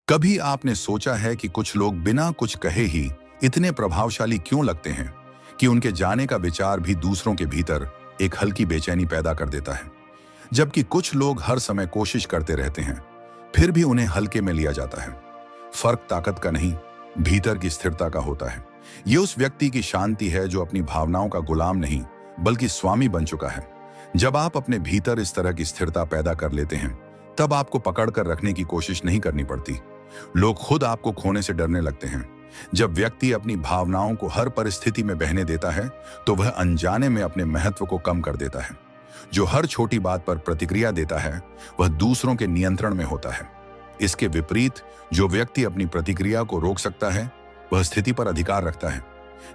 कभी आपने सोचा है कि कुछ लोग बिना कुछ कहे ही इतने प्रभावशाली क्यों लगते हैं कि उनके जाने का विचार भी दूसरों के भीतर एक हल्की बेचैनी पैदा कर देता है। जबकि कुछ लोग हर समय कोशिश करते रहते हैं, फिर भी उन्हें हल्के में लिया जाता है। फर्क ताकत का नहीं, भीतर की स्थिरता का होता है। ये उस व्यक्ति की शांति है जो अपनी भावनाओं का गुलाम नहीं बल्कि स्वामी बन चुका है। जब आप अपने भीतर इस तरह की स्थिरता पैदा कर लेते हैं, तब आपको पकड़ कर रखने की कोशिश नहीं करनी पड़ती। लोग खुद आपको खोने से डरने लगते हैं। जब व्यक्ति अपनी भावनाओं को हर परिस्थिति में बहने देता है, तो वह अनजाने में अपने महत्व को कम कर देता है। जो हर छोटी बात पर प्रतिक्रिया देता है, वह दूसरों के नियंत्रण में होता है। इसके विपरीत जो व्यक्ति अपनी प्रतिक्रिया को रोक सकता है, वह स्थिति पर अधिकार रखता है।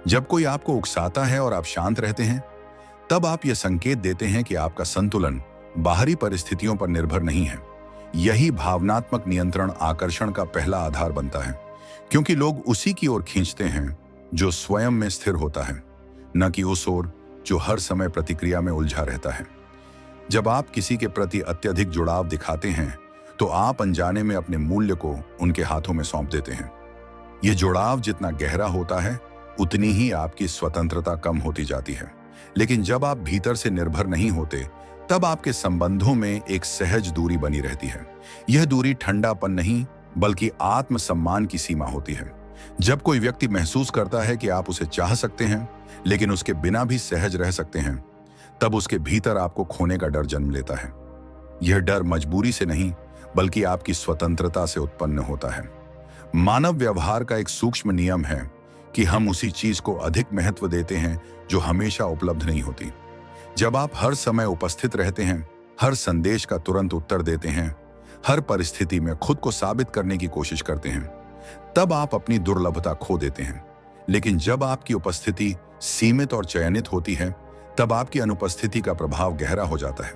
जब कोई आपको उकसाता है और आप शांत रहते हैं, तब आप यह संकेत देते हैं कि आपका संतुलन बाहरी परिस्थितियों पर निर्भर नहीं है। यही भावनात्मक नियंत्रण आकर्षण का पहला आधार बनता है, क्योंकि लोग उसी की ओर खींचते हैं जो स्वयं में स्थिर होता है, न कि उस ओर जो हर समय प्रतिक्रिया में उलझा रहता है। जब आप किसी के प्रति अत्यधिक जुड़ाव दिखाते हैं, तो आप अनजाने में अपने मूल्य को उनके हाथों में सौंप देते हैं। यह जुड़ाव जितना गहरा होता है, उतनी ही आपकी स्वतंत्रता कम होती जाती है। लेकिन जब आप भीतर से निर्भर नहीं होते, तब आपके संबंधों में एक सहज दूरी बनी रहती है। यह दूरी ठंडापन नहीं बल्कि आत्मसम्मान की सीमा होती है। जब कोई व्यक्ति महसूस करता है कि आप उसे चाह सकते हैं, लेकिन उसके बिना भी सहज रह सकते हैं, तब उसके भीतर आपको खोने का डर जन्म लेता है। यह डर मजबूरी से नहीं बल्कि आपकी स्वतंत्रता से उत्पन्न होता है। मानव व्यवहार का एक सूक्ष्म नियम है कि हम उसी चीज को अधिक महत्व देते हैं जो हमेशा उपलब्ध नहीं होती। जब आप हर समय उपस्थित रहते हैं, हर संदेश का तुरंत उत्तर देते हैं, हर परिस्थिति में खुद को साबित करने की कोशिश करते हैं, तब आप अपनी दुर्लभता खो देते हैं। लेकिन जब आपकी उपस्थिति सीमित और चयनित होती है, तब आपकी अनुपस्थिति का प्रभाव गहरा हो जाता है।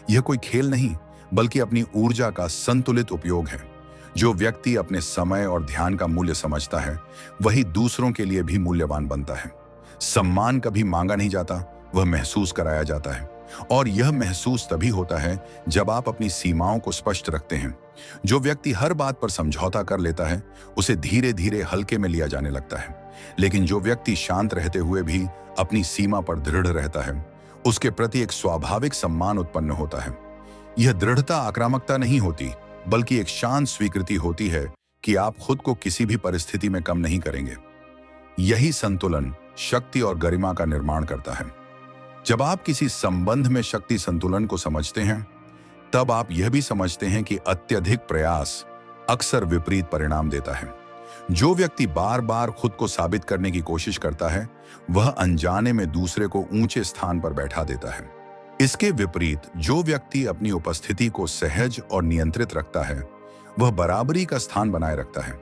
यह कोई खेल नहीं बल्कि अपनी ऊर्जा का संतुलित उपयोग है। जो व्यक्ति अपने समय और ध्यान का मूल्य समझता है, वही दूसरों के लिए भी मूल्यवान बनता है। सम्मान कभी मांगा नहीं जाता, वह महसूस कराया जाता है। और यह महसूस तभी होता है जब आप अपनी सीमाओं को स्पष्ट रखते हैं। जो व्यक्ति हर बात पर समझौता कर लेता है, उसे धीरे धीरे हल्के में लिया जाने लगता है। लेकिन जो व्यक्ति शांत रहते हुए भी अपनी सीमा पर दृढ़ रहता है, उसके प्रति एक स्वाभाविक सम्मान उत्पन्न होता है। यह दृढ़ता आक्रामकता नहीं होती, बल्कि एक शांत स्वीकृति होती है कि आप खुद को किसी भी परिस्थिति में कम नहीं करेंगे। यही संतुलन शक्ति और गरिमा का निर्माण करता है। जब आप किसी संबंध में शक्ति संतुलन को समझते हैं, तब आप यह भी समझते हैं कि अत्यधिक प्रयास अक्सर विपरीत परिणाम देता है। जो व्यक्ति बार बार खुद को साबित करने की कोशिश करता है, वह अनजाने में दूसरे को ऊंचे स्थान पर बैठा देता है। इसके विपरीत जो व्यक्ति अपनी उपस्थिति को सहज और नियंत्रित रखता है, वह बराबरी का स्थान बनाए रखता है।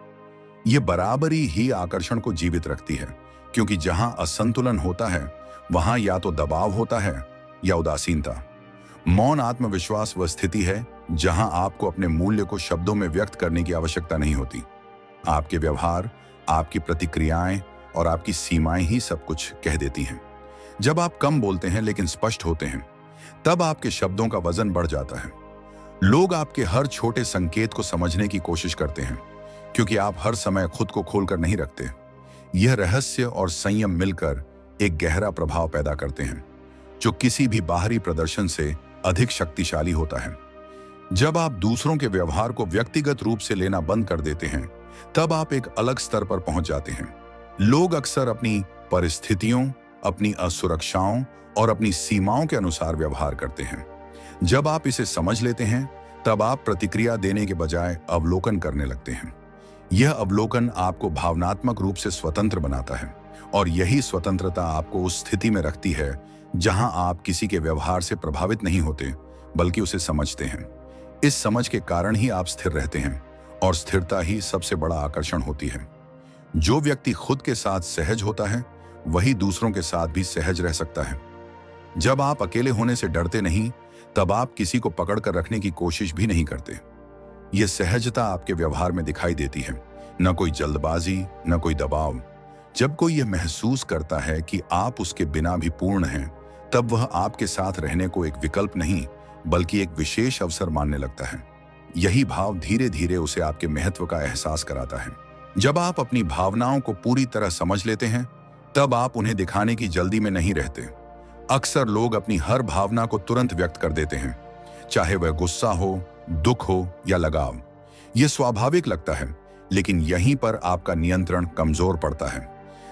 यह बराबरी ही आकर्षण को जीवित रखती है, क्योंकि जहां असंतुलन होता है, वहां या तो दबाव होता है या उदासीनता। मौन आत्मविश्वास वह स्थिति है जहां आपको अपने मूल्य को शब्दों में व्यक्त करने की आवश्यकता नहीं होती। आपके व्यवहार, आपकी प्रतिक्रियाएं और आपकी सीमाएं ही सब कुछ कह देती हैं। जब आप कम बोलते हैं लेकिन स्पष्ट होते हैं, तब आपके शब्दों का वजन बढ़ जाता है। लोग आपके हर छोटे संकेत को समझने की कोशिश करते हैं, क्योंकि आप हर समय खुद को खोलकर नहीं रखते। यह रहस्य और संयम मिलकर एक गहरा प्रभाव पैदा करते हैं, जो किसी भी बाहरी प्रदर्शन से अधिक शक्तिशाली होता है। जब आप दूसरों के व्यवहार को व्यक्तिगत रूप से लेना बंद कर देते हैं, तब आप एक अलग स्तर पर पहुंच जाते हैं। लोग अक्सर अपनी परिस्थितियों, अपनी असुरक्षाओं और अपनी सीमाओं के अनुसार व्यवहार करते हैं। जब आप इसे समझ लेते हैं, तब आप प्रतिक्रिया देने के बजाय अवलोकन करने लगते हैं। यह अवलोकन आपको भावनात्मक रूप से स्वतंत्र बनाता है, और यही स्वतंत्रता आपको उस स्थिति में रखती है जहां आप किसी के व्यवहार से प्रभावित नहीं होते, बल्कि उसे समझते हैं। इस समझ के कारण ही आप स्थिर रहते हैं, और स्थिरता ही सबसे बड़ा आकर्षण होती है। जो व्यक्ति खुद के साथ सहज होता है, वही दूसरों के साथ भी सहज रह सकता है। जब आप अकेले होने से डरते नहीं, तब आप किसी को पकड़ कर रखने की कोशिश भी नहीं करते। यह सहजता आपके व्यवहार में दिखाई देती है, न कोई जल्दबाजी, न कोई दबाव। जब कोई यह महसूस करता है कि आप उसके बिना भी पूर्ण हैं, तब वह आपके साथ रहने को एक विकल्प नहीं बल्कि एक विशेष अवसर मानने लगता है। यही भाव धीरे धीरे उसे आपके महत्व का एहसास कराता है। जब आप अपनी भावनाओं को पूरी तरह समझ लेते हैं, तब आप उन्हें दिखाने की जल्दी में नहीं रहते। अक्सर लोग अपनी हर भावना को तुरंत व्यक्त कर देते हैं, चाहे वह गुस्सा हो, दुख हो या लगाव। यह स्वाभाविक लगता है, लेकिन यहीं पर आपका नियंत्रण कमजोर पड़ता है।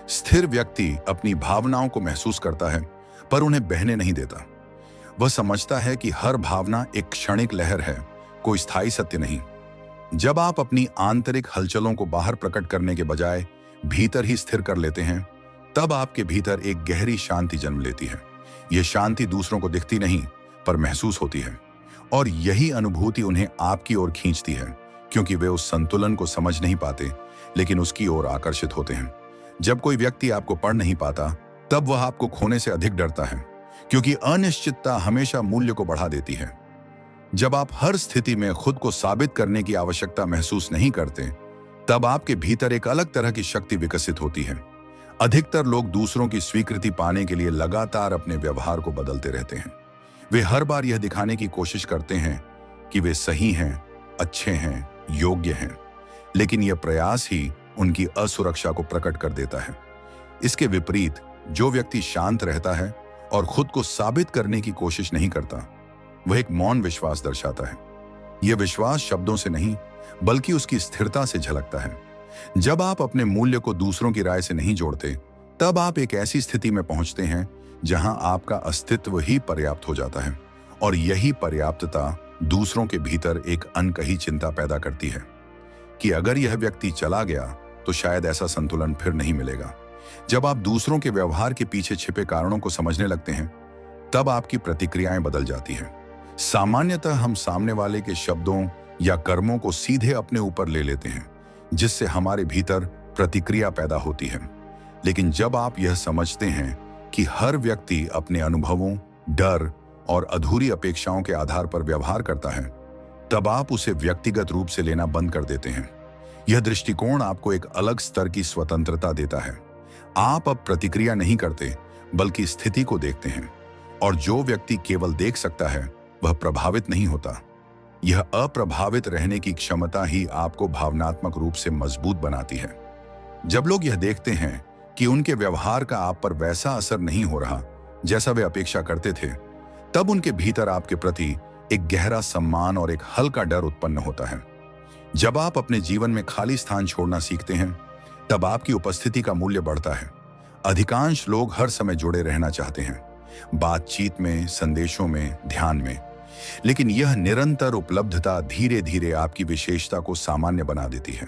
स्थिर व्यक्ति अपनी भावनाओं को महसूस करता है, पर उन्हें बहने नहीं देता। वह समझता है कि हर भावना एक क्षणिक लहर है, कोई स्थायी सत्य नहीं। जब आप अपनी आंतरिक हलचलों को बाहर प्रकट करने के बजाय भीतर ही स्थिर कर लेते हैं, तब आपके भीतर एक गहरी शांति जन्म लेती है। यह शांति दूसरों को दिखती नहीं, पर महसूस होती है, और यही अनुभूति उन्हें आपकी ओर खींचती है, क्योंकि वे उस संतुलन को समझ नहीं पाते, लेकिन उसकी ओर आकर्षित होते हैं। जब कोई व्यक्ति आपको पढ़ नहीं पाता, तब वह आपको खोने से अधिक डरता है, क्योंकि अनिश्चितता हमेशा मूल्य को बढ़ा देती है। जब आप हर स्थिति में खुद को साबित करने की आवश्यकता महसूस नहीं करते, तब आपके भीतर एक अलग तरह की शक्ति विकसित होती है। अधिकतर लोग दूसरों की स्वीकृति पाने के लिए लगातार अपने व्यवहार को बदलते रहते हैं। वे हर बार यह दिखाने की कोशिश करते हैं कि वे सही हैं, अच्छे हैं, योग्य हैं, लेकिन यह प्रयास ही उनकी असुरक्षा को प्रकट कर देता है। इसके विपरीत जो व्यक्ति शांत रहता है और खुद को साबित करने की कोशिश नहीं करता, वह एक मौन विश्वास दर्शाता है। यह विश्वास शब्दों से नहीं, बल्कि उसकी स्थिरता से झलकता है। जब आप अपने मूल्य को दूसरों की राय से नहीं जोड़ते, तब आप एक ऐसी स्थिति में पहुंचते हैं जहां आपका अस्तित्व ही पर्याप्त हो जाता है, और यही पर्याप्तता दूसरों के भीतर एक अनकही चिंता पैदा करती है कि अगर यह व्यक्ति चला गया तो शायद ऐसा संतुलन फिर नहीं मिलेगा। जब आप दूसरों के व्यवहार के पीछे छिपे कारणों को समझने लगते हैं, तब आपकी प्रतिक्रियाएं बदल जाती हैं। सामान्यतः हम सामने वाले के शब्दों या कर्मों को सीधे अपने ऊपर ले लेते हैं, जिससे हमारे भीतर प्रतिक्रिया पैदा होती है। लेकिन जब आप यह समझते हैं कि हर व्यक्ति अपने अनुभवों, डर और अधूरी अपेक्षाओं के आधार पर व्यवहार करता है, तब आप उसे व्यक्तिगत रूप से लेना बंद कर देते हैं। यह दृष्टिकोण आपको एक अलग स्तर की स्वतंत्रता देता है। आप अब प्रतिक्रिया नहीं करते, बल्कि स्थिति को देखते हैं, और जो व्यक्ति केवल देख सकता है, वह प्रभावित नहीं होता। यह अप्रभावित रहने की क्षमता ही आपको भावनात्मक रूप से मजबूत बनाती है। जब लोग यह देखते हैं कि उनके व्यवहार का आप पर वैसा असर नहीं हो रहा जैसा वे अपेक्षा करते थे, तब उनके भीतर आपके प्रति एक गहरा सम्मान और एक हल्का डर उत्पन्न होता है। जब आप अपने जीवन में खाली स्थान छोड़ना सीखते हैं, तब आपकी उपस्थिति का मूल्य बढ़ता है। अधिकांश लोग हर समय जुड़े रहना चाहते हैं, बातचीत में, संदेशों में, ध्यान में, लेकिन यह निरंतर उपलब्धता धीरे धीरे आपकी विशेषता को सामान्य बना देती है।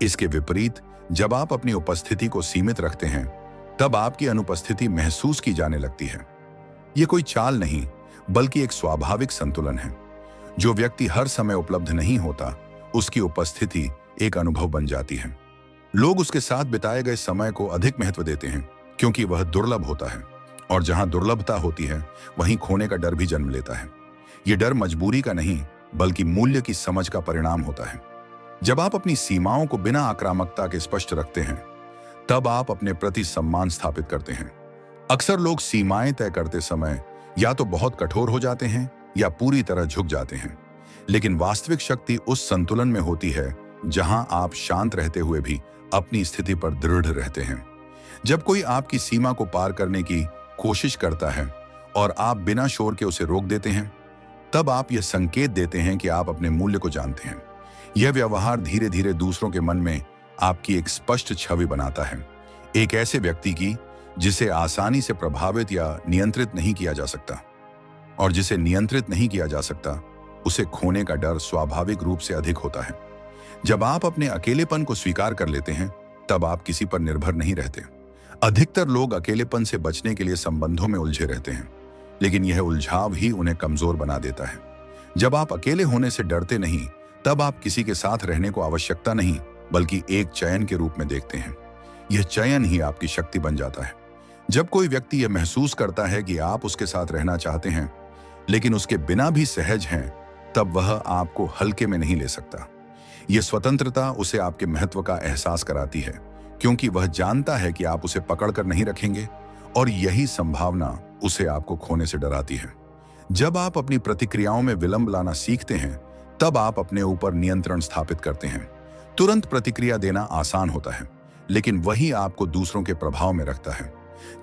इसके विपरीत जब आप अपनी उपस्थिति को सीमित रखते हैं, तब आपकी अनुपस्थिति महसूस की जाने लगती है। यह कोई चाल नहीं, बल्कि एक स्वाभाविक संतुलन है। जो व्यक्ति हर समय उपलब्ध नहीं होता, उसकी उपस्थिति एक अनुभव बन जाती है। लोग उसके साथ बिताए गए समय को अधिक महत्व देते हैं, क्योंकि वह दुर्लभ होता है, और जहां दुर्लभता होती है, वहीं खोने का डर भी जन्म लेता है। यह डर मजबूरी का नहीं, बल्कि मूल्य की समझ का परिणाम होता है। जब आप अपनी सीमाओं को बिना आक्रामकता के स्पष्ट रखते हैं, तब आप अपने प्रति सम्मान स्थापित करते हैं। अक्सर लोग सीमाएं तय करते समय या तो बहुत कठोर हो जाते हैं या पूरी तरह झुक जाते हैं, लेकिन वास्तविक शक्ति उस संतुलन में होती है जहां आप शांत रहते हुए भी अपनी स्थिति पर दृढ़ रहते हैं। जब कोई आपकी सीमा को पार करने की कोशिश करता है और आप बिना शोर के उसे रोक देते हैं, तब आप यह संकेत देते हैं कि आप अपने मूल्य को जानते हैं। यह व्यवहार धीरे धीरे दूसरों के मन में आपकी एक स्पष्ट छवि बनाता है, एक ऐसे व्यक्ति की जिसे आसानी से प्रभावित या नियंत्रित नहीं किया जा सकता, और जिसे नियंत्रित नहीं किया जा सकता, उसे खोने का डर स्वाभाविक रूप से अधिक होता है। जब आप अपने अकेलेपन को स्वीकार कर लेते हैं, तब आप किसी पर निर्भर नहीं रहते। अधिकतर लोग अकेलेपन से बचने के लिए संबंधों में उलझे रहते हैं, लेकिन यह उलझाव ही उन्हें कमजोर बना देता है। जब आप अकेले होने से डरते नहीं, तब आप किसी के साथ रहने को आवश्यकता नहीं, बल्कि एक चयन के रूप में देखते हैं। यह चयन ही आपकी शक्ति बन जाता है। जब कोई व्यक्ति यह महसूस करता है कि आप उसके साथ रहना चाहते हैं, लेकिन उसके बिना भी सहज हैं, तब वह आपको हल्के में नहीं ले सकता। यह स्वतंत्रता उसे आपके महत्व का एहसास कराती है, क्योंकि वह जानता है कि आप उसे पकड़कर नहीं रखेंगे, और यही संभावना उसे आपको खोने से डराती है। जब आप अपनी प्रतिक्रियाओं में विलंब लाना सीखते हैं, तब आप अपने ऊपर नियंत्रण स्थापित करते हैं। तुरंत प्रतिक्रिया देना आसान होता है, लेकिन वही आपको दूसरों के प्रभाव में रखता है।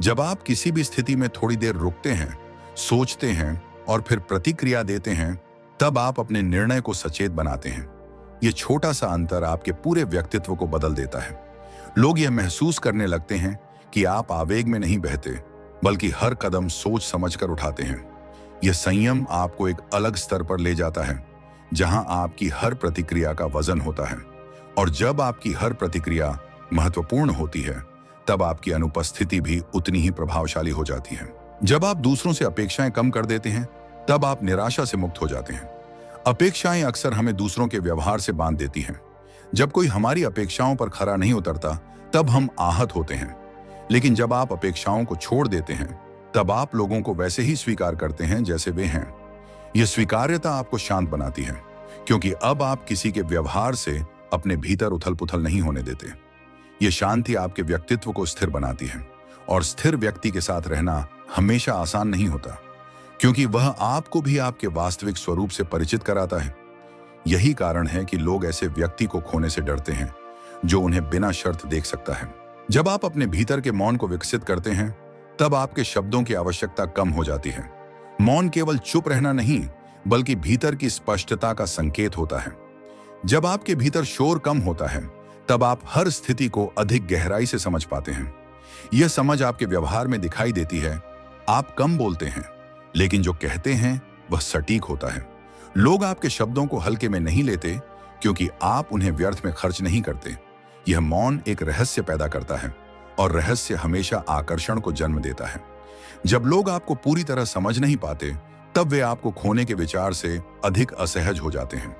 जब आप किसी भी स्थिति में थोड़ी देर रुकते हैं, सोचते हैं और फिर प्रतिक्रिया देते हैं, तब आप अपने निर्णय को सचेत बनाते हैं। यह छोटा सा अंतर आपके पूरे व्यक्तित्व को बदल देता है। लोग यह महसूस करने लगते हैं कि आप आवेग में नहीं बहते, बल्कि हर कदम सोच समझकर उठाते हैं। यह संयम आपको एक अलग स्तर पर ले जाता है, जहां आपकी हर प्रतिक्रिया का वजन होता है। और जब आपकी हर प्रतिक्रिया महत्वपूर्ण होती है, तब आपकी अनुपस्थिति भी उतनी ही प्रभावशाली हो जाती है। जब आप दूसरों से अपेक्षाएं कम कर देते हैं, तब आप निराशा से मुक्त हो जाते हैं। अपेक्षाएं अक्सर हमें दूसरों के व्यवहार से बांध देती हैं। जब कोई हमारी अपेक्षाओं पर खरा नहीं उतरता, तब हम आहत होते हैं। लेकिन जब आप अपेक्षाओं को छोड़ देते हैं, तब आप लोगों को वैसे ही स्वीकार करते हैं जैसे वे हैं। यह स्वीकार्यता आपको शांत बनाती है, क्योंकि अब आप किसी के व्यवहार से अपने भीतर उथल पुथल नहीं होने देते। यह शांति आपके व्यक्तित्व को स्थिर बनाती है, और स्थिर व्यक्ति के साथ रहना हमेशा आसान नहीं होता, क्योंकि वह आपको भी आपके वास्तविक स्वरूप से परिचित कराता है। यही कारण है कि लोग ऐसे व्यक्ति को खोने से डरते हैं जो उन्हें बिना शर्त देख सकता है। जब आप अपने भीतर के मौन को विकसित करते हैं, तब आपके शब्दों की आवश्यकता कम हो जाती है। मौन केवल चुप रहना नहीं, बल्कि भीतर की स्पष्टता का संकेत होता है। जब आपके भीतर शोर कम होता है, तब आप हर स्थिति को अधिक गहराई से समझ पाते हैं। यह समझ आपके व्यवहार में दिखाई देती है। आप कम बोलते हैं, लेकिन जो कहते हैं वह सटीक होता है। लोग आपके शब्दों को हल्के में नहीं लेते, क्योंकि आप उन्हें व्यर्थ में खर्च नहीं करते। यह मौन एक रहस्य पैदा करता है, और रहस्य हमेशा आकर्षण को जन्म देता है। जब लोग आपको पूरी तरह समझ नहीं पाते, तब वे आपको खोने के विचार से अधिक असहज हो जाते हैं।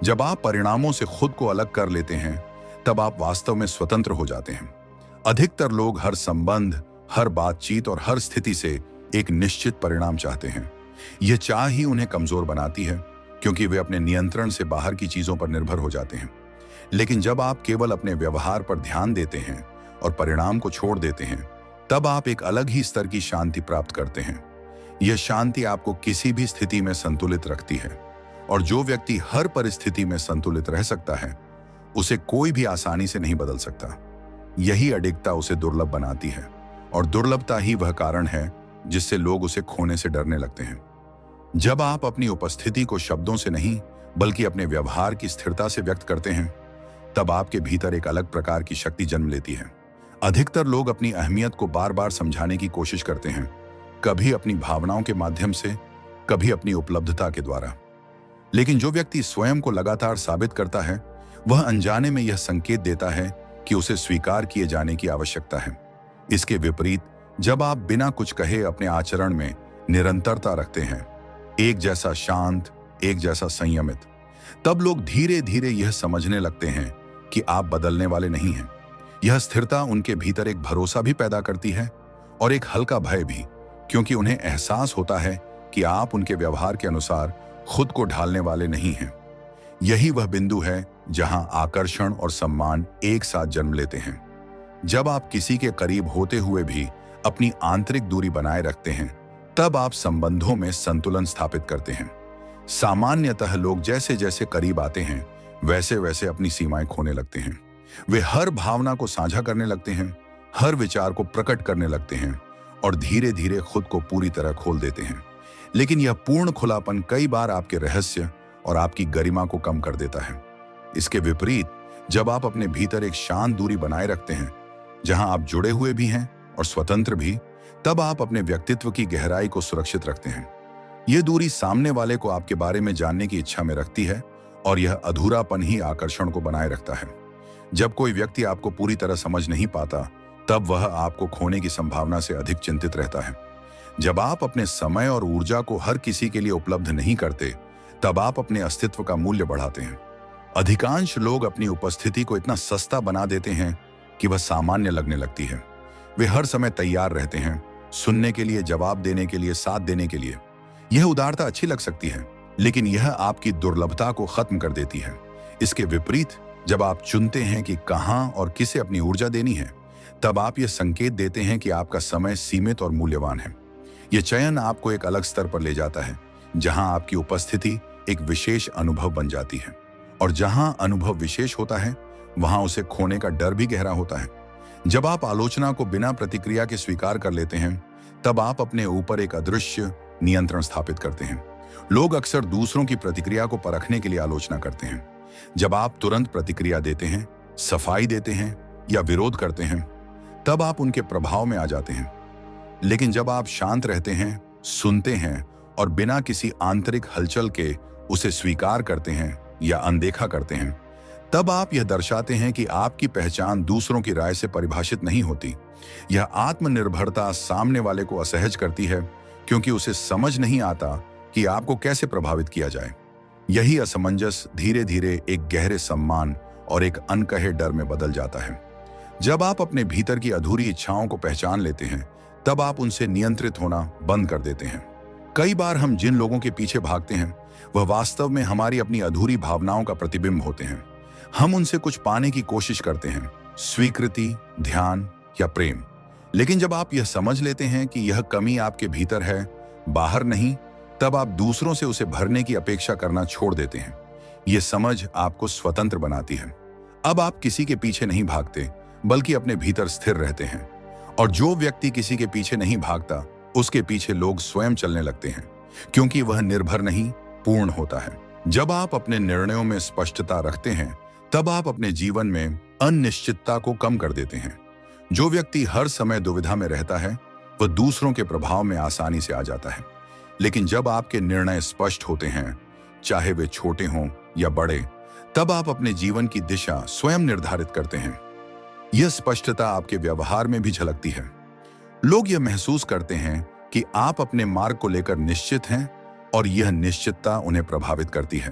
जब आप परिणामों से खुद को अलग कर लेते हैं, तब आप वास्तव में स्वतंत्र हो जाते हैं। अधिकतर लोग हर संबंध, हर बातचीत और हर स्थिति से एक निश्चित परिणाम चाहते हैं। यह चाह ही उन्हें कमजोर बनाती है, क्योंकि वे अपने नियंत्रण से बाहर की चीजों पर निर्भर हो जाते हैं। लेकिन जब आप केवल अपने व्यवहार पर ध्यान देते हैं और परिणाम को छोड़ देते हैं, तब आप एक अलग ही स्तर की शांति प्राप्त करते हैं। यह शांति आपको किसी भी स्थिति में संतुलित रखती है, और जो व्यक्ति हर परिस्थिति में संतुलित रह सकता है, उसे कोई भी आसानी से नहीं बदल सकता। यही अडिगता उसे दुर्लभ बनाती है, और दुर्लभता ही वह कारण है जिससे लोग उसे खोने से डरने लगते हैं। जब आप अपनी उपस्थिति को शब्दों से नहीं, बल्कि अपने व्यवहार की स्थिरता से व्यक्त करते हैं, तब आपके भीतर एक अलग प्रकार की शक्ति जन्म लेती है। अधिकतर लोग अपनी अहमियत को बार बार समझाने की कोशिश करते हैं, कभी अपनी भावनाओं के माध्यम से, कभी अपनी उपलब्धता के द्वारा। लेकिन जो व्यक्ति स्वयं को लगातार साबित करता है, वह अनजाने में यह संकेत देता है कि उसे स्वीकार किए जाने की आवश्यकता है। इसके विपरीत, जब आप बिना कुछ कहे अपने आचरण में निरंतरता रखते हैं, एक जैसा शांत, एक जैसा संयमित, तब लोग धीरे धीरे यह समझने लगते हैं कि आप बदलने वाले नहीं हैं। यह स्थिरता उनके भीतर एक भरोसा भी पैदा करती है, और एक हल्का भय भी, क्योंकि उन्हें एहसास होता है कि आप उनके व्यवहार के अनुसार खुद को ढालने वाले नहीं हैं। यही वह बिंदु है जहां आकर्षण और सम्मान एक साथ जन्म लेते हैं। जब आप किसी के करीब होते हुए भी अपनी आंतरिक दूरी बनाए रखते हैं, तब आप संबंधों में संतुलन स्थापित करते हैं। सामान्यतः लोग जैसे जैसे करीब आते हैं, वैसे वैसे अपनी सीमाएं खोने लगते हैं। वे हर भावना को साझा करने लगते हैं, हर विचार को प्रकट करने लगते हैं, और धीरे धीरे खुद को पूरी तरह खोल देते हैं। लेकिन यह पूर्ण खुलापन कई बार आपके रहस्य और आपकी गरिमा को कम कर देता है। इसके विपरीत, जब आप अपने भीतर एक शांत दूरी बनाए रखते हैं, जहां आप जुड़े हुए भी हैं और स्वतंत्र भी, तब आप अपने व्यक्तित्व की गहराई को सुरक्षित रखते हैं। यह दूरी सामने वाले को आपके बारे में जानने की इच्छा में रखती है, और यह अधूरापन ही आकर्षण को बनाए रखता है। जब कोई व्यक्ति आपको पूरी तरह समझ नहीं पाता, तब वह आपको खोने की संभावना से अधिक चिंतित रहता है। जब आप अपने समय और ऊर्जा को हर किसी के लिए उपलब्ध नहीं करते, तब आप अपने अस्तित्व का मूल्य बढ़ाते हैं। अधिकांश लोग अपनी उपस्थिति को इतना सस्ता बना देते हैं कि वह सामान्य लगने लगती है। वे हर समय तैयार रहते हैं, सुनने के लिए, जवाब देने के लिए, साथ देने के लिए। यह उदारता अच्छी लग सकती है, लेकिन यह आपकी दुर्लभता को खत्म कर देती है। इसके विपरीत, जब आप चुनते हैं कि कहां और किसे अपनी ऊर्जा देनी है, तब आप यह संकेत देते हैं कि आपका समय सीमित और मूल्यवान है। यह चयन आपको एक अलग स्तर पर ले जाता है, जहां आपकी उपस्थिति एक विशेष अनुभव बन जाती है। और जहां अनुभव विशेष होता है, वहां उसे खोने का डर भी गहरा होता है। जब आप आलोचना को बिना प्रतिक्रिया के स्वीकार कर लेते हैं, तब आप अपने ऊपर एक अदृश्य नियंत्रण स्थापित करते हैं। लोग अक्सर दूसरों की प्रतिक्रिया को परखने के लिए आलोचना करते हैं। जब आप तुरंत प्रतिक्रिया देते हैं, सफाई देते हैं या विरोध करते हैं, तब आप उनके प्रभाव में आ जाते हैं। लेकिन जब आप शांत रहते हैं, सुनते हैं और बिना किसी आंतरिक हलचल के उसे स्वीकार करते हैं या अनदेखा करते हैं, तब आप यह दर्शाते हैं कि आपकी पहचान दूसरों की राय से परिभाषित नहीं होती। यह आत्मनिर्भरता सामने वाले को असहज करती है, क्योंकि उसे समझ नहीं आता कि आपको कैसे प्रभावित किया जाए। यही असमंजस धीरे धीरे एक गहरे सम्मान और एक अनकहे डर में बदल जाता है। जब आप अपने भीतर की अधूरी इच्छाओं को पहचान लेते हैं, तब आप उनसे नियंत्रित होना बंद कर देते हैं। कई बार हम जिन लोगों के पीछे भागते हैं, वह वास्तव में हमारी अपनी अधूरी भावनाओं का प्रतिबिंब होते हैं। हम उनसे कुछ पाने की कोशिश करते हैं, स्वीकृति, ध्यान या प्रेम। लेकिन जब आप यह समझ लेते हैं कि यह कमी आपके भीतर है, बाहर नहीं, तब आप दूसरों से उसे भरने की अपेक्षा करना छोड़ देते हैं। यह समझ आपको स्वतंत्र बनाती है। अब आप किसी के पीछे नहीं भागते, बल्कि अपने भीतर स्थिर रहते हैं। और जो व्यक्ति किसी के पीछे नहीं भागता, उसके पीछे लोग स्वयं चलने लगते हैं, क्योंकि वह निर्भर नहीं, पूर्ण होता है। जब आप अपने निर्णयों में स्पष्टता रखते हैं, तब आप अपने जीवन में अनिश्चितता को कम कर देते हैं। जो व्यक्ति हर समय दुविधा में रहता है, वह दूसरों के प्रभाव में आसानी से आ जाता है। लेकिन जब आपके निर्णय स्पष्ट होते हैं, चाहे वे छोटे हों या बड़े, तब आप अपने जीवन की दिशा स्वयं निर्धारित करते हैं। यह स्पष्टता आपके व्यवहार में भी झलकती है। लोग यह महसूस करते हैं कि आप अपने मार्ग को लेकर निश्चित हैं, और यह निश्चितता उन्हें प्रभावित करती है,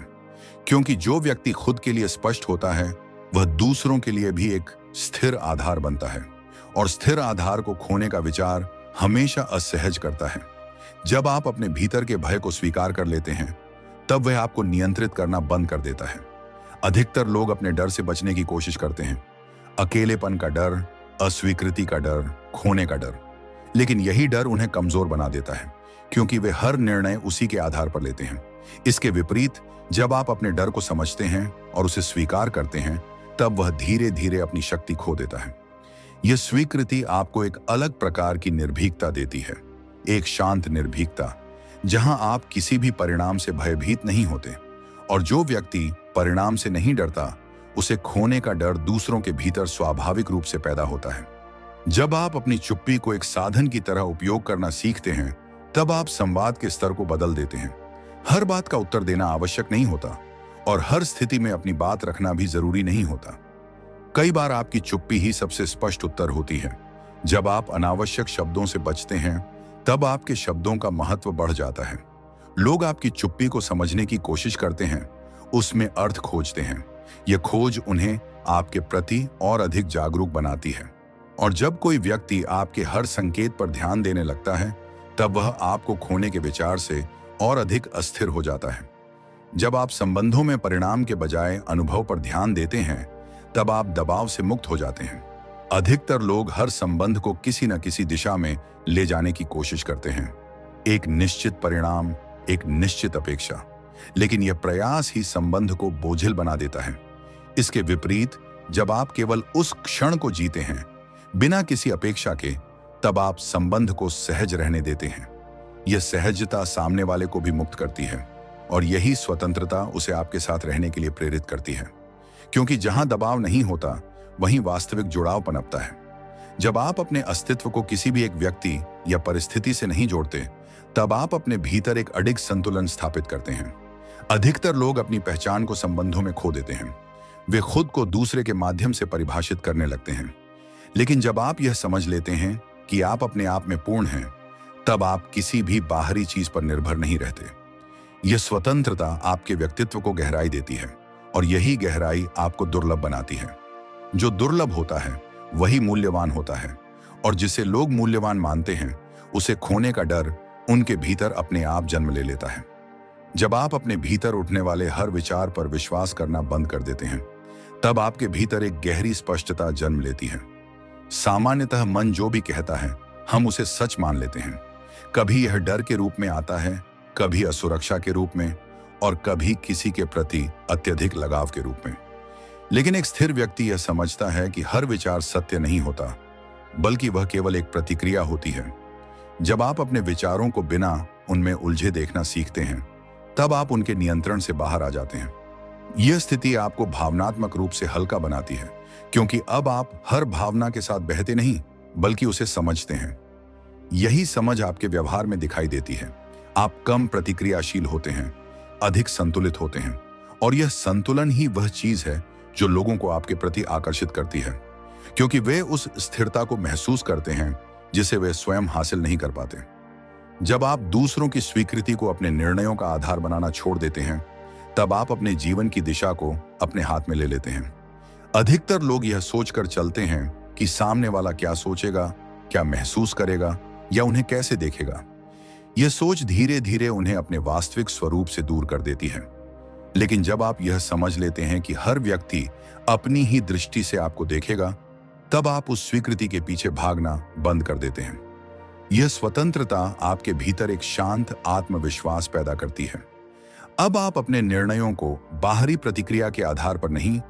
क्योंकि जो व्यक्ति खुद के लिए स्पष्ट होता है, वह दूसरों के लिए भी एक स्थिर आधार बनता है। और स्थिर आधार को खोने का विचार हमेशा असहज करता है। जब आप अपने भीतर के भय को स्वीकार कर लेते हैं, तब वह आपको नियंत्रित करना बंद कर देता है। अधिकतर लोग अपने डर से बचने की कोशिश करते हैं, अकेलेपन का डर, अस्वीकृति का डर, खोने का डर। लेकिन यही डर उन्हें कमजोर बना देता है, क्योंकि वे हर निर्णय उसी के आधार पर लेते हैं। इसके विपरीत, जब आप अपने डर को समझते हैं और उसे स्वीकार करते हैं, तब वह धीरे धीरे अपनी शक्ति खो देता है। यह स्वीकृति आपको एक अलग प्रकार की निर्भीकता देती है, एक शांत निर्भीकता, जहां आप किसी भी परिणाम से भयभीत नहीं होते। और जो व्यक्ति परिणाम से नहीं डरता, उसे खोने का डर दूसरों के भीतर स्वाभाविक रूप से पैदा होता है। जब आप अपनी चुप्पी को एक साधन की तरह उपयोग करना सीखते हैं, तब आप संवाद के स्तर को बदल देते हैं। हर बात का उत्तर देना आवश्यक नहीं होता, और हर स्थिति में अपनी बात रखना भी जरूरी नहीं होता। कई बार आपकी चुप्पी ही सबसे स्पष्ट उत्तर होती है। जब आप अनावश्यक शब्दों से बचते हैं, तब आपके शब्दों का महत्व बढ़ जाता है। लोग आपकी चुप्पी को समझने की कोशिश करते हैं, उसमें अर्थ खोजते हैं। यह खोज उन्हें आपके प्रति और अधिक जागरूक बनाती है। और जब कोई व्यक्ति आपके हर संकेत पर ध्यान देने लगता है, तब वह आपको खोने के विचार से और अधिक अस्थिर हो जाता है। जब आप संबंधों में परिणाम के बजाय अनुभव पर ध्यान देते हैं, तब आप दबाव से मुक्त हो जाते हैं। अधिकतर लोग हर संबंध को किसी न किसी दिशा में ले जाने की कोशिश करते हैं, एक निश्चित परिणाम, एक निश्चित अपेक्षा। लेकिन यह प्रयास ही संबंध को बोझिल बना देता है। इसके विपरीत, जब आप केवल उस क्षण को जीते हैं, बिना किसी अपेक्षा के, तब आप संबंध को सहज रहने देते हैं। यह सहजता सामने वाले को भी मुक्त करती है, और यही स्वतंत्रता उसे आपके साथ रहने के लिए प्रेरित करती है। क्योंकि जहां दबाव नहीं होता, वहीं वास्तविक जुड़ाव पनपता है। जब आप अपने अस्तित्व को किसी भी एक व्यक्ति या परिस्थिति से नहीं जोड़ते, तब आप अपने भीतर एक अडिग संतुलन स्थापित करते हैं। अधिकतर लोग अपनी पहचान को संबंधों में खो देते हैं। वे खुद को दूसरे के माध्यम से परिभाषित करने लगते हैं। लेकिन जब आप यह समझ लेते हैं कि आप अपने आप में पूर्ण हैं, तब आप किसी भी बाहरी चीज पर निर्भर नहीं रहते। यह स्वतंत्रता आपके व्यक्तित्व को गहराई देती है, और यही गहराई आपको दुर्लभ बनाती है। जो दुर्लभ होता है, वही मूल्यवान होता है, और जिसे लोग मूल्यवान मानते हैं, उसे खोने का डर उनके भीतर अपने आप जन्म ले लेता है। जब आप अपने भीतर उठने वाले हर विचार पर विश्वास करना बंद कर देते हैं, तब आपके भीतर एक गहरी स्पष्टता जन्म लेती है। सामान्यतः मन जो भी कहता है, हम उसे सच मान लेते हैं। कभी यह डर के रूप में आता है, कभी असुरक्षा के रूप में, और कभी किसी के प्रति अत्यधिक लगाव के रूप में। लेकिन एक स्थिर व्यक्ति यह समझता है कि हर विचार सत्य नहीं होता, बल्कि वह केवल एक प्रतिक्रिया होती है। जब आप अपने विचारों को बिना उनमें उलझे देखना सीखते हैं, तब आप उनके नियंत्रण से बाहर आ जाते हैं। यह स्थिति आपको भावनात्मक रूप से हल्का बनाती है, क्योंकि अब आप हर भावना के साथ बहते नहीं, बल्कि उसे समझते हैं। यही समझ आपके व्यवहार में दिखाई देती है। आप कम प्रतिक्रियाशील होते हैं, अधिक संतुलित होते हैं, और यह संतुलन ही वह चीज है जो लोगों को आपके प्रति आकर्षित करती है, क्योंकि वे उस स्थिरता को महसूस करते हैं जिसे वे स्वयं हासिल नहीं कर पाते। जब आप दूसरों की स्वीकृति को अपने निर्णयों का आधार बनाना छोड़ देते हैं, तब आप अपने जीवन की दिशा को अपने हाथ में ले लेते हैं। अधिकतर लोग यह सोचकर चलते हैं कि सामने वाला क्या सोचेगा, क्या महसूस करेगा, या उन्हें कैसे देखेगा। यह सोच धीरे धीरे उन्हें अपने वास्तविक स्वरूप से दूर कर देती है। लेकिन जब आप यह समझ लेते हैं कि हर व्यक्ति अपनी ही दृष्टि से आपको देखेगा, तब आप उस स्वीकृति के पीछे भागना बंद कर देते हैं। यह स्वतंत्रता आपके भीतर एक शांत आत्मविश्वास पैदा करती है। अब आप अपने निर्णयों को बाहरी प्रतिक्रिया के आधार पर नहीं,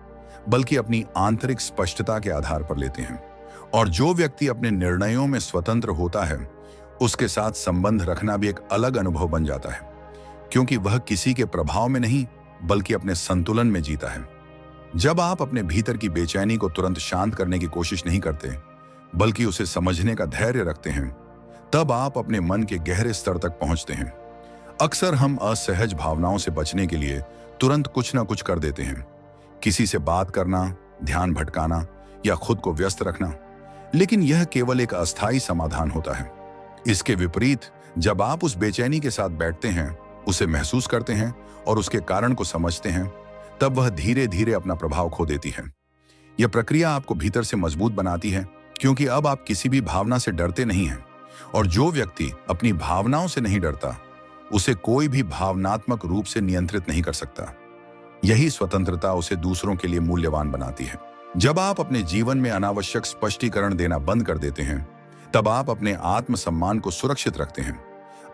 बल्कि अपनी आंतरिक स्पष्टता के आधार पर लेते हैं। और जो व्यक्ति अपने निर्णयों में स्वतंत्र होता है, उसके साथ संबंध रखना भी एक अलग अनुभव बन जाता है, क्योंकि वह किसी के प्रभाव में नहीं, बल्कि अपने संतुलन में जीता है। जब आप अपने भीतर की बेचैनी को तुरंत शांत करने की कोशिश नहीं करते, बल्कि उसे समझने का धैर्य रखते हैं, तब आप अपने मन के गहरे स्तर तक पहुंचते हैं। अक्सर हम असहज भावनाओं से बचने के लिए तुरंत कुछ ना कुछ कर देते हैं, किसी से बात करना, ध्यान भटकाना, या खुद को व्यस्त रखना। लेकिन यह केवल एक अस्थायी समाधान होता है। इसके विपरीत, जब आप उस बेचैनी के साथ बैठते हैं, उसे महसूस करते हैं और उसके कारण को समझते हैं, तब वह धीरे धीरे अपना प्रभाव खो देती है। यह प्रक्रिया आपको भीतर से मजबूत बनाती है, क्योंकि अब आप किसी भी भावना से डरते नहीं हैं। और जो व्यक्ति अपनी भावनाओं से नहीं डरता, उसे कोई भी भावनात्मक रूप से नियंत्रित नहीं कर सकता। यही स्वतंत्रता उसे दूसरों के लिए मूल्यवान बनाती है। जब आप अपने जीवन में अनावश्यक स्पष्टीकरण देना बंद कर देते हैं, तब आप अपने आत्मसम्मान को सुरक्षित रखते हैं।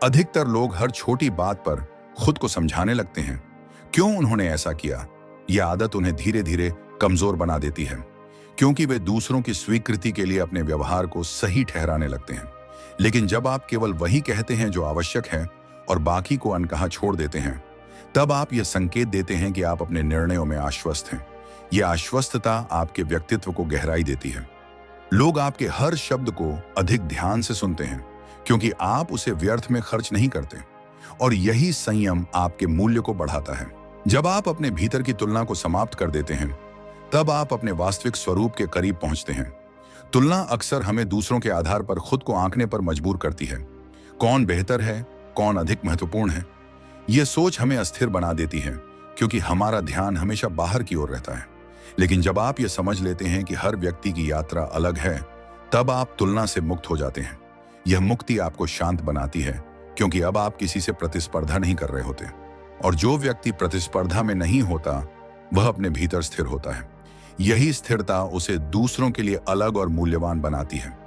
अधिकतर लोग हर छोटी बात पर खुद को समझाने लगते हैं, क्यों उन्होंने ऐसा किया। यह आदत उन्हें धीरे धीरे कमजोर बना देती है, क्योंकि वे दूसरों की स्वीकृति के लिए अपने व्यवहार को सही ठहराने लगते हैं। लेकिन जब आप केवल वही कहते हैं जो आवश्यक है और बाकी को अनकहा छोड़ देते हैं, तब आप यह संकेत देते हैं कि आप अपने निर्णयों में आश्वस्त हैं। यह आश्वस्तता आपके व्यक्तित्व को गहराई देती है। लोग आपके हर शब्द को अधिक ध्यान से सुनते हैं, क्योंकि आप उसे व्यर्थ में खर्च नहीं करते, और यही संयम आपके मूल्य को बढ़ाता है। जब आप अपने भीतर की तुलना को समाप्त कर देते हैं, तब आप अपने वास्तविक स्वरूप के करीब पहुंचते हैं। तुलना अक्सर हमें दूसरों के आधार पर खुद को आंकने पर मजबूर करती है। कौन बेहतर है, कौन अधिक महत्वपूर्ण है। यह सोच हमें अस्थिर बना देती है, क्योंकि हमारा ध्यान हमेशा बाहर की ओर रहता है। लेकिन जब आप यह समझ लेते हैं कि हर व्यक्ति की यात्रा अलग है, तब आप तुलना से मुक्त हो जाते हैं। यह मुक्ति आपको शांत बनाती है, क्योंकि अब आप किसी से प्रतिस्पर्धा नहीं कर रहे होते। और जो व्यक्ति प्रतिस्पर्धा में नहीं होता, वह अपने भीतर स्थिर होता है। यही स्थिरता उसे दूसरों के लिए अलग और मूल्यवान बनाती है।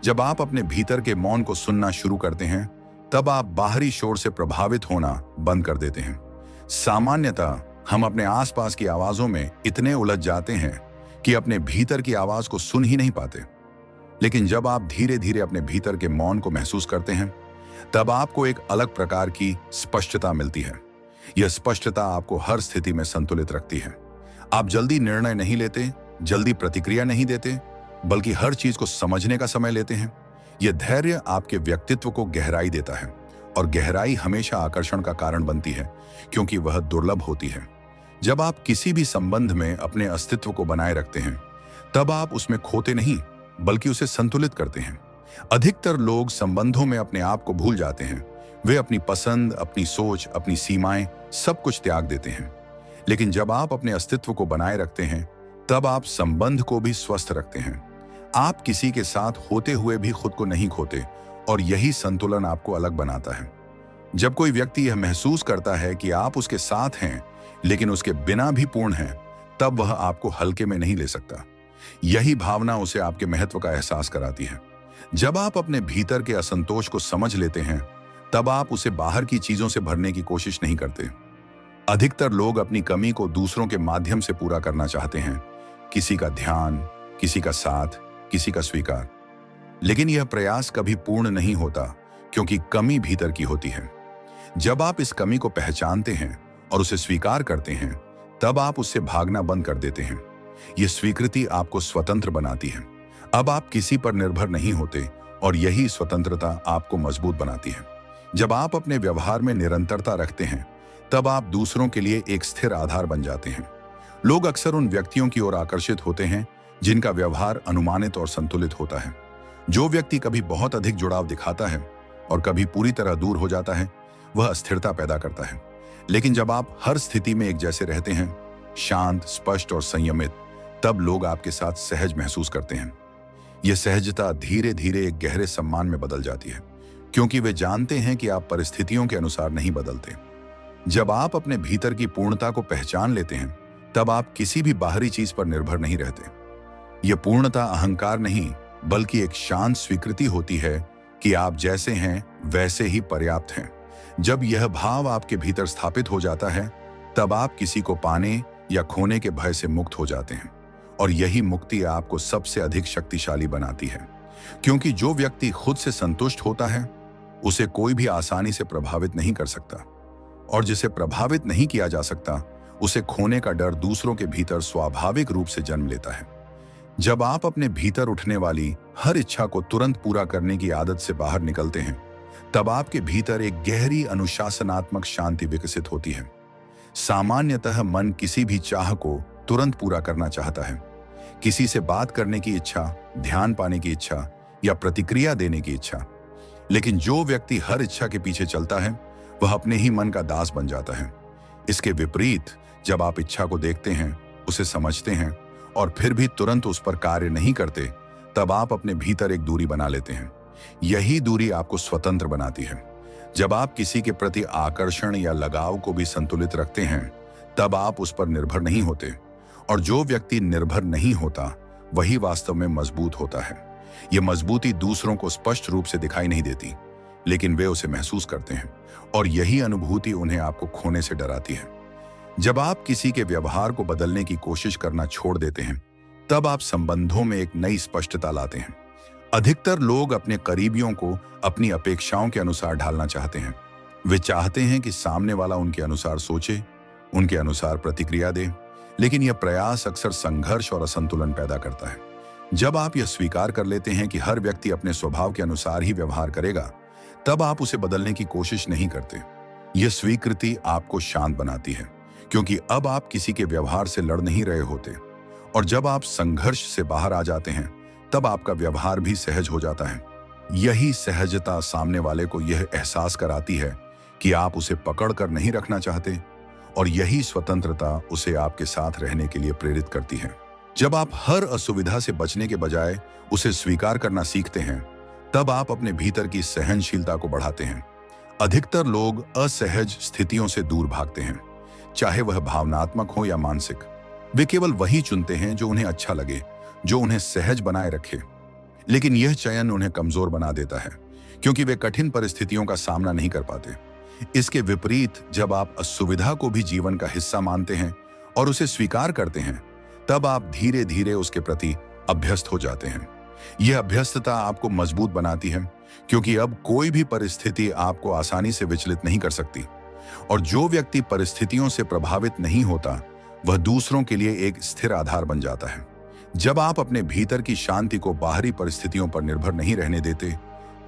जब आप अपने भीतर के मौन को सुनना शुरू करते हैं, तब आप बाहरी शोर से प्रभावित होना बंद कर देते हैं। सामान्यतः हम अपने आसपास की आवाजों में इतने उलझ जाते हैं कि अपने भीतर की आवाज को सुन ही नहीं पाते। लेकिन जब आप धीरे धीरे अपने भीतर के मौन को महसूस करते हैं, तब आपको एक अलग प्रकार की स्पष्टता मिलती है। यह स्पष्टता आपको हर स्थिति में संतुलित रखती है। आप जल्दी निर्णय नहीं लेते, जल्दी प्रतिक्रिया नहीं देते, बल्कि हर चीज को समझने का समय लेते हैं। यह धैर्य आपके व्यक्तित्व को गहराई देता है, और गहराई हमेशा आकर्षण का कारण बनती है, क्योंकि वह दुर्लभ होती है। जब आप किसी भी संबंध में अपने अस्तित्व को बनाए रखते हैं, तब आप उसमें खोते नहीं, बल्कि उसे संतुलित करते हैं। अधिकतर लोग संबंधों में अपने आप को भूल जाते हैं। वे अपनी पसंद, अपनी सोच, अपनी सीमाएं सब कुछ त्याग देते हैं। लेकिन जब आप अपने अस्तित्व को बनाए रखते हैं, तब आप संबंध को भी स्वस्थ रखते हैं। आप किसी के साथ होते हुए भी खुद को नहीं खोते, और यही संतुलन आपको अलग बनाता है। जब कोई व्यक्ति यह महसूस करता है कि आप उसके साथ हैं, लेकिन उसके बिना भी पूर्ण है, तब वह आपको हल्के में नहीं ले सकता। यही भावना उसे आपके महत्व का एहसास कराती है। जब आप अपने भीतर के असंतोष को समझ लेते हैं, तब आप उसे बाहर की चीजों से भरने की कोशिश नहीं करते। अधिकतर लोग अपनी कमी को दूसरों के माध्यम से पूरा करना चाहते हैं, किसी का ध्यान, किसी का साथ, किसी का स्वीकार। लेकिन यह प्रयास कभी पूर्ण नहीं होता, क्योंकि कमी भीतर की होती है। जब आप इस कमी को पहचानते हैं और उसे स्वीकार करते हैं, तब आप उससे भागना बंद कर देते हैं। यह स्वीकृति आपको स्वतंत्र बनाती है। अब आप किसी पर निर्भर नहीं होते और यही स्वतंत्रता आपको मजबूत बनाती है। जब आप अपने व्यवहार में निरंतरता रखते हैं, तब आप दूसरों के लिए एक स्थिर आधार बन जाते हैं। लोग अक्सर उन व्यक्तियों की ओर आकर्षित होते हैं जिनका व्यवहार अनुमानित और संतुलित होता है। जो व्यक्ति कभी बहुत अधिक जुड़ाव दिखाता है और कभी पूरी तरह दूर हो जाता है, वह अस्थिरता पैदा करता है। लेकिन जब आप हर स्थिति में एक जैसे रहते हैं, शांत, स्पष्ट और संयमित, तब लोग आपके साथ सहज महसूस करते हैं। यह सहजता धीरे धीरे एक गहरे सम्मान में बदल जाती है, क्योंकि वे जानते हैं कि आप परिस्थितियों के अनुसार नहीं बदलते। जब आप अपने भीतर की पूर्णता को पहचान लेते हैं, तब आप किसी भी बाहरी चीज पर निर्भर नहीं रहते। यह पूर्णता अहंकार नहीं, बल्कि एक शांत स्वीकृति होती है कि आप जैसे हैं वैसे ही पर्याप्त हैं। जब यह भाव आपके भीतर स्थापित हो जाता है, तब आप किसी को पाने या खोने के भय से मुक्त हो जाते हैं। और यही मुक्ति आपको सबसे अधिक शक्तिशाली बनाती है, क्योंकि जो व्यक्ति खुद से संतुष्ट होता है, उसे कोई भी आसानी से प्रभावित नहीं कर सकता, और जिसे प्रभावित नहीं किया जा सकता, उसे खोने का डर दूसरों के भीतर स्वाभाविक रूप से जन्म लेता है। जब आप अपने भीतर उठने वाली हर इच्छा को तुरंत पूरा करने की आदत से बाहर निकलते हैं, तब आपके भीतर एक गहरी अनुशासनात्मक शांति विकसित होती है। सामान्यतः मन किसी भी चाह को तुरंत पूरा करना चाहता है, किसी से बात करने की इच्छा, ध्यान पाने की इच्छा या प्रतिक्रिया देने की इच्छा। लेकिन जो व्यक्ति हर इच्छा के पीछे चलता है, वह अपने ही मन का दास बन जाता है। इसके विपरीत, जब आप इच्छा को देखते हैं, उसे समझते हैं और फिर भी तुरंत उस पर कार्य नहीं करते, तब आप अपने भीतर एक दूरी बना लेते हैं। यही दूरी आपको स्वतंत्र बनाती है। जब आप किसी के प्रति आकर्षण या लगाव को भी संतुलित रखते हैं, तब आप उस पर निर्भर नहीं होते, और जो व्यक्ति निर्भर नहीं होता, वही वास्तव में मजबूत होता है। यह मजबूती दूसरों को स्पष्ट रूप से दिखाई नहीं देती, लेकिन वे उसे महसूस करते हैं, और यही अनुभूति उन्हें आपको खोने से डराती है। जब आप किसी के व्यवहार को बदलने की कोशिश करना छोड़ देते हैं, तब आप संबंधों में एक नई स्पष्टता लाते हैं। अधिकतर लोग अपने करीबियों को अपनी अपेक्षाओं के अनुसार ढालना चाहते हैं। वे चाहते हैं कि सामने वाला उनके अनुसार सोचे, उनके अनुसार प्रतिक्रिया दे, लेकिन यह प्रयास अक्सर संघर्ष और असंतुलन पैदा करता है। जब आप यह स्वीकार कर लेते हैं कि हर व्यक्ति अपने स्वभाव के अनुसार ही व्यवहार करेगा, तब आप उसे बदलने की कोशिश नहीं करते। यह स्वीकृति आपको शांत बनाती है, क्योंकि अब आप किसी के व्यवहार से लड़ नहीं रहे होते, और जब आप संघर्ष से बाहर आ जाते हैं, तब आपका व्यवहार भी सहज हो जाता है। यही सहजता सामने वाले को यह एहसास कराती है कि आप उसे पकड़ कर नहीं रखना चाहते, और यही स्वतंत्रता उसे आपके साथ रहने के लिए प्रेरित करती है। जब आप हर असुविधा से बचने के बजाय उसे स्वीकार करना सीखते हैं, तब आप अपने भीतर की सहनशीलता को बढ़ाते हैं। अधिकतर लोग असहज स्थितियों से दूर भागते हैं, चाहे वह भावनात्मक हो या मानसिक। वे केवल वही चुनते हैं जो उन्हें अच्छा लगे, जो उन्हें सहज बनाए रखे। लेकिन यह चयन उन्हें कमजोर बना देता है, क्योंकि वे कठिन परिस्थितियों का सामना नहीं कर पाते। इसके विपरीत, जब आप असुविधा को भी जीवन का हिस्सा मानते हैं और उसे स्वीकार करते हैं, तब आप धीरे धीरे उसके प्रति अभ्यस्त हो जाते हैं। यह अभ्यस्तता आपको मजबूत बनाती है, क्योंकि अब कोई भी परिस्थिति आपको आसानी से विचलित नहीं कर सकती, और जो व्यक्ति परिस्थितियों से प्रभावित नहीं होता, वह दूसरों के लिए एक स्थिर आधार बन जाता है। जब आप अपने भीतर की शांति को बाहरी परिस्थितियों पर निर्भर नहीं रहने देते,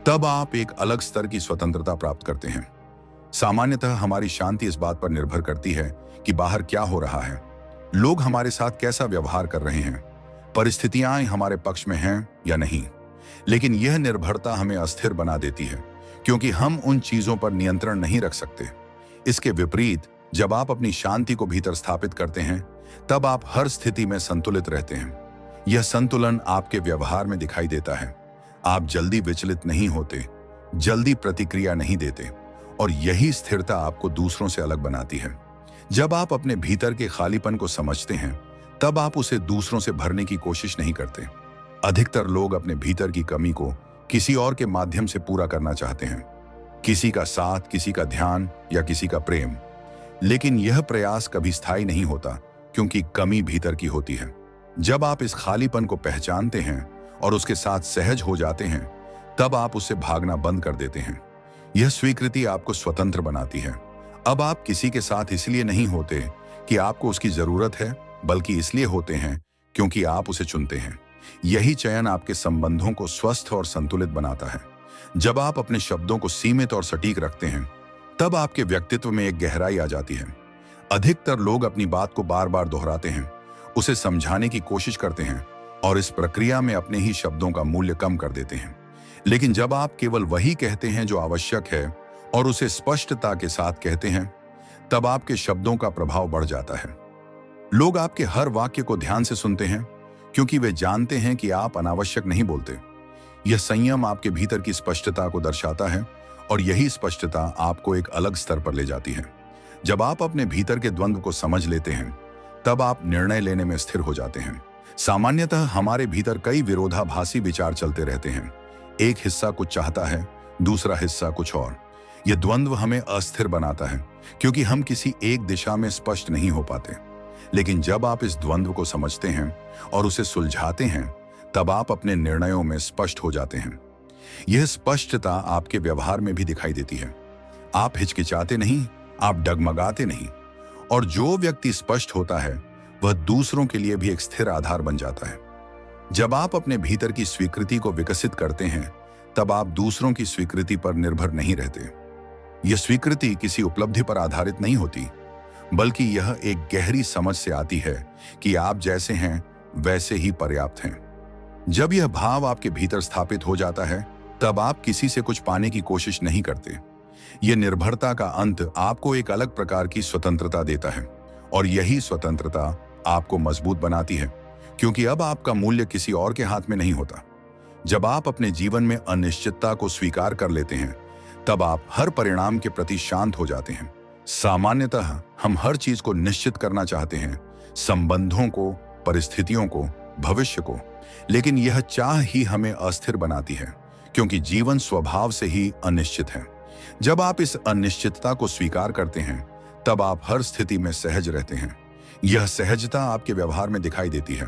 तब आप एक अलग स्तर की स्वतंत्रता प्राप्त करते हैं। सामान्यतः हमारी शांति इस बात पर निर्भर करती है कि बाहर क्या हो रहा है, लोग हमारे साथ कैसा व्यवहार कर रहे हैं, परिस्थितियां हमारे पक्ष में हैं या नहीं। लेकिन यह निर्भरता हमें अस्थिर बना देती है, क्योंकि हम उन चीजों पर नियंत्रण नहीं रख सकते। इसके विपरीत, जब आप अपनी शांति को भीतर स्थापित करते हैं, तब आप हर स्थिति में संतुलित रहते हैं। यह संतुलन आपके व्यवहार में दिखाई देता है। आप जल्दी विचलित नहीं होते, जल्दी प्रतिक्रिया नहीं देते, और यही स्थिरता आपको दूसरों से अलग बनाती है। जब आप अपने भीतर के खालीपन को समझते हैं, तब आप उसे दूसरों से भरने की कोशिश नहीं करते। अधिकतर लोग अपने भीतर की कमी को किसी और के माध्यम से पूरा करना चाहते हैं, किसी का साथ, किसी का ध्यान या किसी का प्रेम। लेकिन यह प्रयास कभी स्थायी नहीं होता, क्योंकि कमी भीतर की होती है। जब आप इस खालीपन को पहचानते हैं और उसके साथ सहज हो जाते हैं, तब आप उससे भागना बंद कर देते हैं। यह स्वीकृति आपको स्वतंत्र बनाती है। अब आप किसी के साथ इसलिए नहीं होते कि आपको उसकी जरूरत है, बल्कि इसलिए होते हैं क्योंकि आप उसे चुनते हैं। यही चयन आपके संबंधों को स्वस्थ और संतुलित बनाता है। जब आप अपने शब्दों को सीमित और सटीक रखते हैं, तब आपके व्यक्तित्व में एक गहराई आ जाती है। अधिकतर लोग अपनी बात को बार बार दोहराते हैं, उसे समझाने की कोशिश करते हैं और इस प्रक्रिया में अपने ही शब्दों का मूल्य कम कर देते हैं। लेकिन जब आप केवल वही कहते हैं जो आवश्यक है और उसे स्पष्टता के साथ कहते हैं, तब आपके शब्दों का प्रभाव बढ़ जाता है। लोग आपके हर वाक्य को ध्यान से सुनते हैं, क्योंकि वे जानते हैं कि आप अनावश्यक नहीं बोलते। यह संयम आपके भीतर की स्पष्टता को दर्शाता है और यही स्पष्टता आपको एक अलग स्तर पर ले जाती है। जब आप अपने भीतर के द्वंद्व को समझ लेते हैं, तब आप निर्णय लेने में स्थिर हो जाते हैं। सामान्यतः हमारे भीतर कई विरोधाभासी विचार चलते रहते हैं। एक हिस्सा कुछ चाहता है, दूसरा हिस्सा कुछ और। यह द्वंद्व हमें अस्थिर बनाता है, क्योंकि हम किसी एक दिशा में स्पष्ट नहीं हो पाते। लेकिन जब आप इस द्वंद्व को समझते हैं और उसे सुलझाते हैं, तब आप अपने निर्णयों में स्पष्ट हो जाते हैं। यह स्पष्टता आपके व्यवहार में भी दिखाई देती है। आप हिचकिचाते नहीं, आप डगमगाते नहीं। और जो व्यक्ति स्पष्ट होता है, वह दूसरों के लिए भी एक स्थिर आधार बन जाता है। जब आप अपने भीतर की स्वीकृति को विकसित करते हैं, तब आप दूसरों की स्वीकृति पर निर्भर नहीं रहते। यह स्वीकृति किसी उपलब्धि पर आधारित नहीं होती, बल्कि यह एक गहरी समझ से आती है कि आप जैसे हैं वैसे ही पर्याप्त हैं। जब यह भाव आपके भीतर स्थापित हो जाता है, तब आप किसी से कुछ पाने की कोशिश नहीं करते। यह निर्भरता का अंत आपको एक अलग प्रकार की स्वतंत्रता देता है, और यही स्वतंत्रता आपको मजबूत बनाती है, क्योंकि अब आपका मूल्य किसी और के हाथ में नहीं होता। जब आप अपने जीवन में अनिश्चितता को स्वीकार कर लेते हैं, तब आप हर परिणाम के प्रति शांत हो जाते हैं। सामान्यतः हम हर चीज को निश्चित करना चाहते हैं, संबंधों को, परिस्थितियों को, भविष्य को, लेकिन यह चाह ही हमें अस्थिर बनाती है, क्योंकि जीवन स्वभाव से ही अनिश्चित है। जब आप इस अनिश्चितता को स्वीकार करते हैं, तब आप हर स्थिति में सहज रहते हैं। यह सहजता आपके व्यवहार में दिखाई देती है।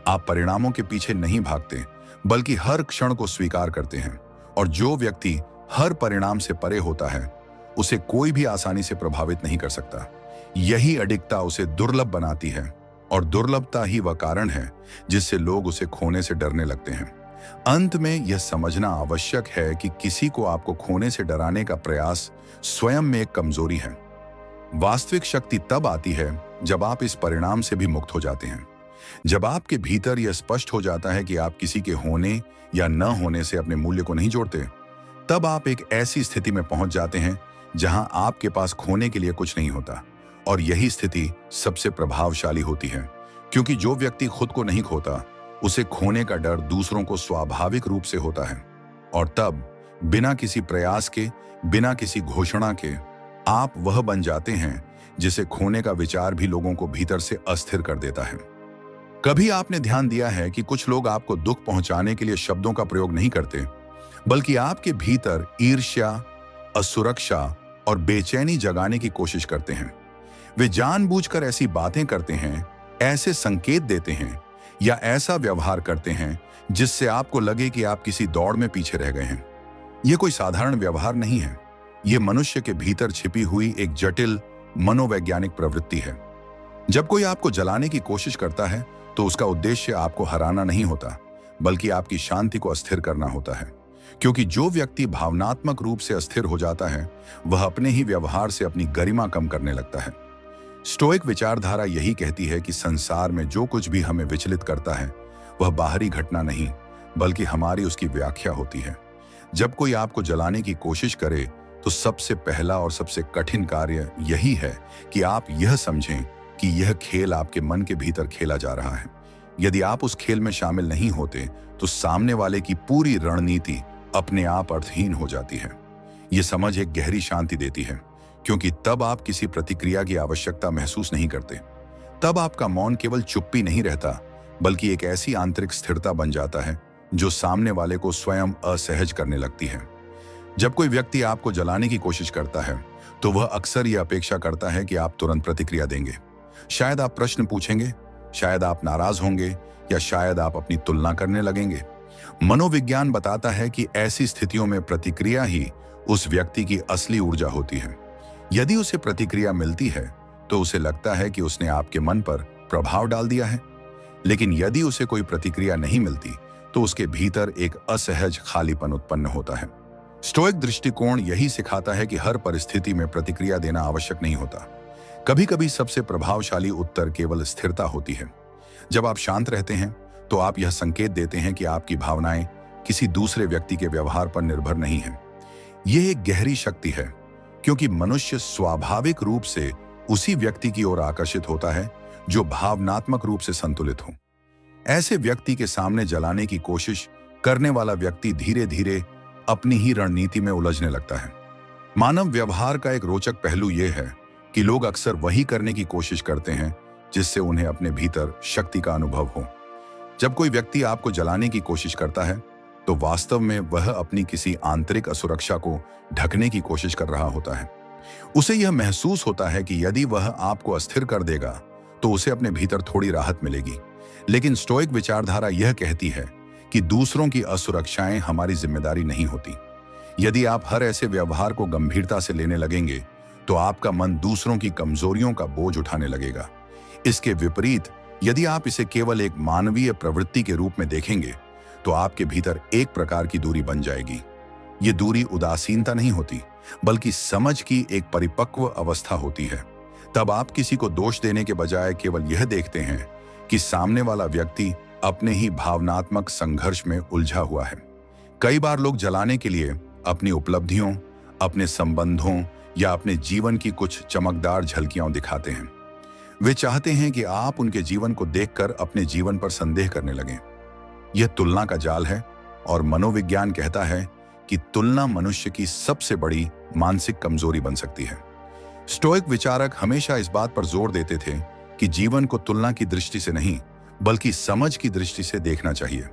आप परिणामों के पीछे नहीं भागते, बल्कि हर क्षण को स्वीकार करते हैं। और जो व्यक्ति हर परिणाम से परे होता है, उसे कोई भी आसानी से प्रभावित नहीं कर सकता। यही अडिगता उसे दुर्लभ बनाती है, और दुर्लभता ही वह कारण है जिससे लोग उसे खोने से डरने लगते हैं। अंत में यह समझना आवश्यक है कि किसी को आपको खोने से डराने का प्रयास स्वयं में एक कमजोरी है। वास्तविक शक्ति तब आती है जब आप इस परिणाम से भी मुक्त हो जाते हैं। जब आपके भीतर यह स्पष्ट हो जाता है कि आप किसी के होने या न होने से अपने मूल्य को नहीं जोड़ते, तब आप एक ऐसी स्थिति में पहुंच जाते हैं जहां आपके पास खोने के लिए कुछ नहीं होता। और यही स्थिति सबसे प्रभावशाली होती है, क्योंकि जो व्यक्ति खुद को नहीं खोता, उसे खोने का डर दूसरों को स्वाभाविक रूप से होता है। और तब बिना किसी प्रयास के, बिना किसी घोषणा के, आप वह बन जाते हैं जिसे खोने का विचार भी लोगों को भीतर से अस्थिर कर देता है। कभी आपने ध्यान दिया है कि कुछ लोग आपको दुख पहुंचाने के लिए शब्दों का प्रयोग नहीं करते, बल्कि आपके भीतर ईर्ष्या, असुरक्षा और बेचैनी जगाने की कोशिश करते हैं। वे जानबूझकर ऐसी बातें करते हैं, ऐसे संकेत देते हैं या ऐसा व्यवहार करते हैं जिससे आपको लगे कि आप किसी दौड़ में पीछे रह गए हैं। यह कोई साधारण व्यवहार नहीं है। यह मनुष्य के भीतर छिपी हुई एक जटिल मनोवैज्ञानिक प्रवृत्ति है। जब कोई आपको जलाने की कोशिश करता है, तो उसका उद्देश्य आपको हराना नहीं होता, बल्कि आपकी शांति को अस्थिर करना होता है। क्योंकि जो व्यक्ति भावनात्मक रूप से अस्थिर हो जाता है, वह अपने ही व्यवहार से अपनी गरिमा कम करने लगता है। स्टोइक विचारधारा यही कहती है कि संसार में जो कुछ भी हमें विचलित करता है, वह बाहरी घटना नहीं, बल्कि हमारी उसकी व्याख्या होती है। जब कोई आपको जलाने की कोशिश करे, तो सबसे पहला और सबसे कठिन कार्य यही है कि आप यह समझें कि यह खेल आपके मन के भीतर खेला जा रहा है। यदि आप उस खेल में शामिल नहीं होते, तो सामने वाले की पूरी रणनीति अपने आप अर्थहीन हो जाती है। यह समझ एक गहरी शांति देती है, क्योंकि तब आप किसी प्रतिक्रिया की आवश्यकता महसूस नहीं करते। तब आपका मौन केवल चुप्पी नहीं रहता, बल्कि एक ऐसी आंतरिक स्थिरता बन जाता है जो सामने वाले को स्वयं असहज करने लगती है। जब कोई व्यक्ति आपको जलाने की कोशिश करता है, तो वह अक्सर यह अपेक्षा करता है कि आप तुरंत प्रतिक्रिया देंगे। शायद आप प्रश्न पूछेंगे, शायद आप नाराज होंगे, या शायद आप अपनी तुलना करने लगेंगे। मनोविज्ञान बताता है कि ऐसी स्थितियों में प्रतिक्रिया ही उस व्यक्ति की असली ऊर्जा होती है। यदि उसे प्रतिक्रिया मिलती है तो उसे लगता है कि उसने आपके मन पर प्रभाव डाल दिया है, लेकिन यदि उसे कोई प्रतिक्रिया नहीं मिलती तो उसके भीतर एक असहज खालीपन उत्पन्न होता है। स्टोइक दृष्टिकोण यही सिखाता है कि हर परिस्थिति में प्रतिक्रिया देना आवश्यक नहीं होता। कभी कभी सबसे प्रभावशाली उत्तर केवल स्थिरता होती है। जब आप शांत रहते हैं तो आप यह संकेत देते हैं कि आपकी भावनाएं किसी दूसरे व्यक्ति के व्यवहार पर निर्भर नहीं हैं। यह एक गहरी शक्ति है, क्योंकि मनुष्य स्वाभाविक रूप से उसी व्यक्ति की ओर आकर्षित होता है जो भावनात्मक रूप से संतुलित हो। ऐसे व्यक्ति के सामने जलाने की कोशिश करने वाला व्यक्ति धीरे धीरे अपनी ही रणनीति में उलझने लगता है। मानव व्यवहार का एक रोचक पहलू यह है कि लोग अक्सर वही करने की कोशिश करते हैं जिससे उन्हें अपने भीतर शक्ति का अनुभव हो। जब कोई व्यक्ति आपको जलाने की कोशिश करता है तो वास्तव में वह अपनी किसी आंतरिक असुरक्षा को ढकने की कोशिश कर रहा होता है। उसे यह महसूस होता है कि यदि वह आपको अस्थिर कर देगा तो उसे अपने भीतर थोड़ी राहत मिलेगी। लेकिन स्टोइक विचारधारा यह कहती है कि दूसरों की असुरक्षाएं हमारी जिम्मेदारी नहीं होती। यदि आप हर ऐसे व्यवहार को गंभीरता से लेने लगेंगे तो आपका मन दूसरों की कमजोरियों का बोझ उठाने लगेगा। इसके विपरीत यदि आप इसे केवल एक मानवीय प्रवृत्ति के रूप में देखेंगे तो आपके भीतर एक प्रकार की दूरी बन जाएगी। ये दूरी उदासीनता नहीं होती, बल्कि समझ की एक परिपक्व अवस्था होती है। तब आप किसी को दोष देने के बजाय केवल यह देखते हैं कि सामने वाला व्यक्ति अपने ही भावनात्मक संघर्ष में उलझा हुआ है। कई बार लोग जलाने के लिए अपनी उपलब्धियों, अपने संबंधों या अपने जीवन की कुछ चमकदार झलकियां दिखाते हैं। वे चाहते हैं कि आप उनके जीवन को देखकर अपने जीवन पर संदेह करने लगें। यह तुलना का जाल है, और मनोविज्ञान कहता है कि तुलना मनुष्य की सबसे बड़ी मानसिक कमजोरी बन सकती है। स्टोइक विचारक हमेशा इस बात पर जोर देते थे कि जीवन को तुलना की दृष्टि से नहीं, बल्कि समझ की दृष्टि से देखना चाहिए।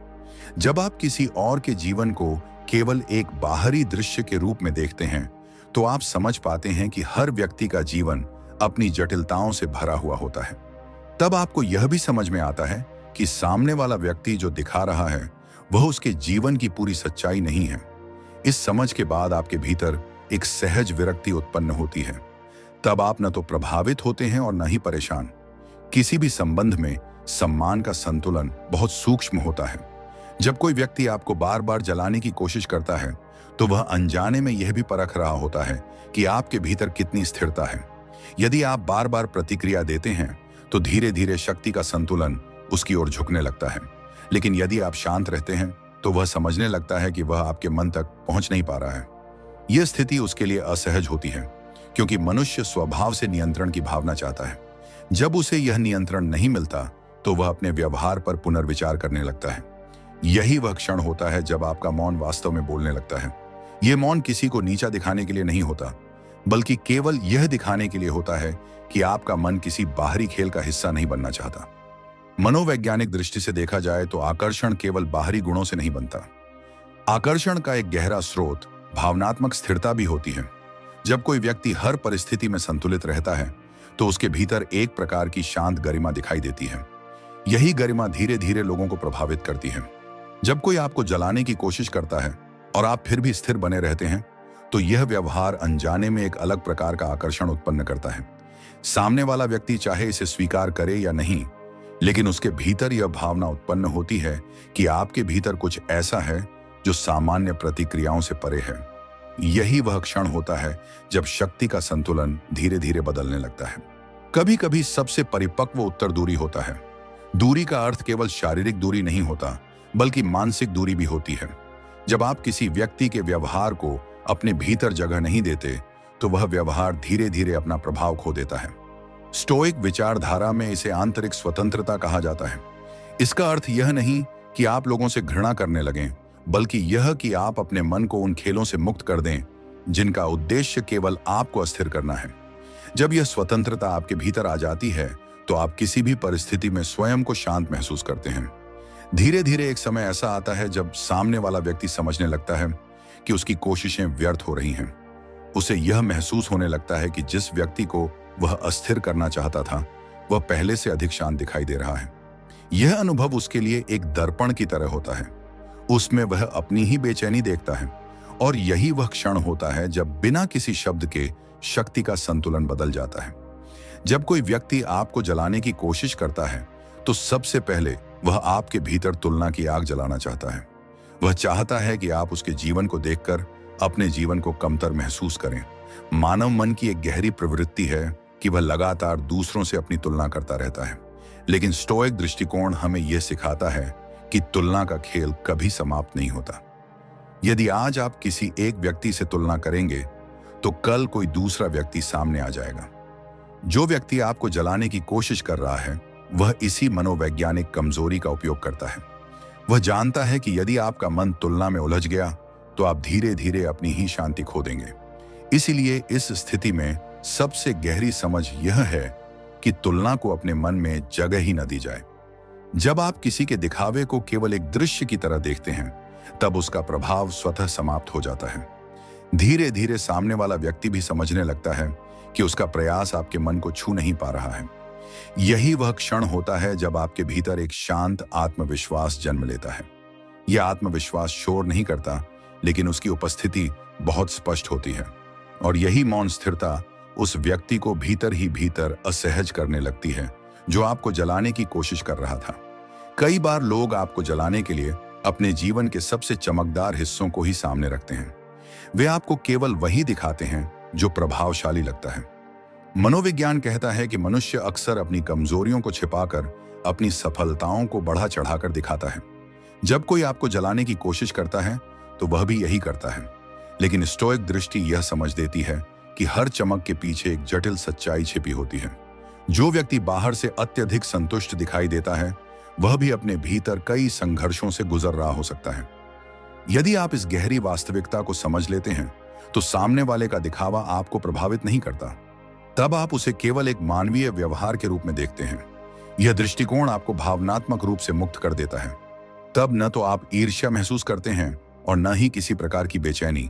जब आप किसी और के जीवन को केवल एक बाहरी दृश्य के रूप में देखते हैं तो आप समझ पाते हैं कि हर व्यक्ति का जीवन अपनी जटिलताओं से भरा हुआ होता है। तब आपको यह भी समझ में आता है कि सामने वाला व्यक्ति जो दिखा रहा है वह उसके जीवन की पूरी सच्चाई नहीं है। इस समझ के बाद आपके भीतर एक सहज विरक्ति उत्पन्न होती है। तब आप न तो प्रभावित होते हैं और न ही परेशान। किसी भी संबंध में सम्मान का संतुलन बहुत सूक्ष्म होता है। जब कोई व्यक्ति आपको बार बार जलाने की कोशिश करता है तो वह अनजाने में यह भी परख रहा होता है कि आपके भीतर कितनी स्थिरता है। यदि आप बार बार प्रतिक्रिया देते हैं तो धीरे धीरे शक्ति का संतुलन उसकी ओर झुकने लगता है। लेकिन यदि आप शांत रहते हैं तो वह समझने लगता है कि वह आपके मन तक पहुंच नहीं पा रहा है। यह स्थिति उसके लिए असहज होती है, क्योंकि मनुष्य स्वभाव से नियंत्रण की भावना चाहता है। जब उसे यह नियंत्रण नहीं मिलता तो वह अपने व्यवहार पर पुनर्विचार करने लगता है। यही वह क्षण होता है जब आपका मौन वास्तव में बोलने लगता है। यह मौन किसी को नीचा दिखाने के लिए नहीं होता, बल्कि केवल यह दिखाने के लिए होता है कि आपका मन किसी बाहरी खेल का हिस्सा नहीं बनना चाहता। मनोवैज्ञानिक दृष्टि से देखा जाए तो आकर्षण केवल बाहरी गुणों से नहीं बनता। आकर्षण का एक गहरा स्रोत भावनात्मक स्थिरता भी होती है। जब कोई व्यक्ति हर परिस्थिति में संतुलित रहता है तो उसके भीतर एक प्रकार की शांत गरिमा दिखाई देती है। यही गरिमा धीरे धीरे लोगों को प्रभावित करती है। जब कोई आपको जलाने की कोशिश करता है और आप फिर भी स्थिर बने रहते हैं तो यह व्यवहार अनजाने में एक अलग प्रकार का आकर्षण उत्पन्न करता है। सामने वाला व्यक्ति चाहे इसे स्वीकार करे या नहीं, लेकिन उसके भीतर यह भावना उत्पन्न होती है कि आपके भीतर कुछ ऐसा है जो सामान्य प्रतिक्रियाओं से परे है। यही वह क्षण होता है जब शक्ति का संतुलन धीरे धीरे बदलने लगता है। कभी कभी सबसे परिपक्व उत्तर दूरी होता है। दूरी का अर्थ केवल शारीरिक दूरी नहीं होता, बल्कि मानसिक दूरी भी होती है। जब आप किसी व्यक्ति के व्यवहार को अपने भीतर जगह नहीं देते तो वह व्यवहार धीरे धीरे अपना प्रभाव खो देता है। स्टोइक विचारधारा में इसे आंतरिक स्वतंत्रता कहा जाता है। इसका अर्थ यह नहीं कि आप लोगों से घृणा करने लगें, बल्कि यह कि आप अपने मन को उन खेलों से मुक्त कर दें जिनका उद्देश्य केवल आपको अस्थिर करना है। जब यह स्वतंत्रता आपके भीतर आ जाती है तो आप किसी भी परिस्थिति में स्वयं को शांत महसूस करते हैं। धीरे धीरे एक समय ऐसा आता है जब सामने वाला व्यक्ति समझने लगता है कि उसकी कोशिशें व्यर्थ हो रही हैं। उसे यह महसूस होने लगता है कि जिस व्यक्ति को वह अस्थिर करना चाहता था वह पहले से अधिक शांत दिखाई दे रहा है। यह अनुभव उसके लिए एक दर्पण की तरह होता है। उसमें वह अपनी ही बेचैनी देखता है और यही वह क्षण होता है जब बिना किसी शब्द के शक्ति का संतुलन बदल जाता है। जब कोई व्यक्ति आपको जलाने की कोशिश करता है तो सबसे पहले वह आपके भीतर तुलना की आग जलाना चाहता है। वह चाहता है कि आप उसके जीवन को देखकर अपने जीवन को कमतर महसूस करें। मानव मन की एक गहरी प्रवृत्ति है कि वह लगातार दूसरों से अपनी तुलना करता रहता है, लेकिन स्टोइक दृष्टिकोण हमें यह सिखाता है कि तुलना का खेल कभी समाप्त नहीं होता। यदि आज आप किसी एक व्यक्ति से तुलना करेंगे तो कल कोई दूसरा व्यक्ति सामने आ जाएगा। जो व्यक्ति आपको जलाने की कोशिश कर रहा है वह इसी मनोवैज्ञानिक कमजोरी का उपयोग करता है। वह जानता है कि यदि आपका मन तुलना में उलझ गया तो आप धीरे धीरे अपनी ही शांति खो देंगे। इसीलिए इस स्थिति में सबसे गहरी समझ यह है कि तुलना को अपने मन में जगह ही न दी जाए। जब आप किसी के दिखावे को केवल एक दृश्य की तरह देखते हैं तब उसका प्रभाव स्वतः समाप्त हो जाता है। धीरे धीरे सामने वाला व्यक्ति भी समझने लगता है कि उसका प्रयास आपके मन को छू नहीं पा रहा है। यही वह क्षण होता है जब आपके भीतर एक शांत आत्मविश्वास जन्म लेता है। यह आत्मविश्वास शोर नहीं करता, लेकिन उसकी उपस्थिति बहुत स्पष्ट होती है और यही मौन स्थिरता उस व्यक्ति को भीतर ही भीतर असहज करने लगती है जो आपको जलाने की कोशिश कर रहा था। कई बार लोग आपको जलाने के लिए अपने जीवन के सबसे चमकदार हिस्सों को ही सामने रखते हैं। वे आपको केवल वही दिखाते हैं जो प्रभावशाली लगता है। मनोविज्ञान कहता है कि मनुष्य अक्सर अपनी कमजोरियों को छिपाकर अपनी सफलताओं को बढ़ा चढ़ाकर दिखाता है। जब कोई आपको जलाने की कोशिश करता है तो वह भी यही करता है, लेकिन स्टोइक दृष्टि यह समझ देती है कि हर चमक के पीछे एक जटिल सच्चाई छिपी होती है। जो व्यक्ति बाहर से अत्यधिक संतुष्ट दिखाई देता है वह भी अपने भीतर कई संघर्षों से गुजर रहा हो सकता है। यदि आप इस गहरी वास्तविकता को समझ लेते हैं तो सामने वाले का दिखावा आपको प्रभावित नहीं करता। तब आप उसे केवल एक मानवीय व्यवहार के रूप में देखते हैं। यह दृष्टिकोण आपको भावनात्मक रूप से मुक्त कर देता है। तब न तो आप ईर्ष्या महसूस करते हैं और न ही किसी प्रकार की बेचैनी।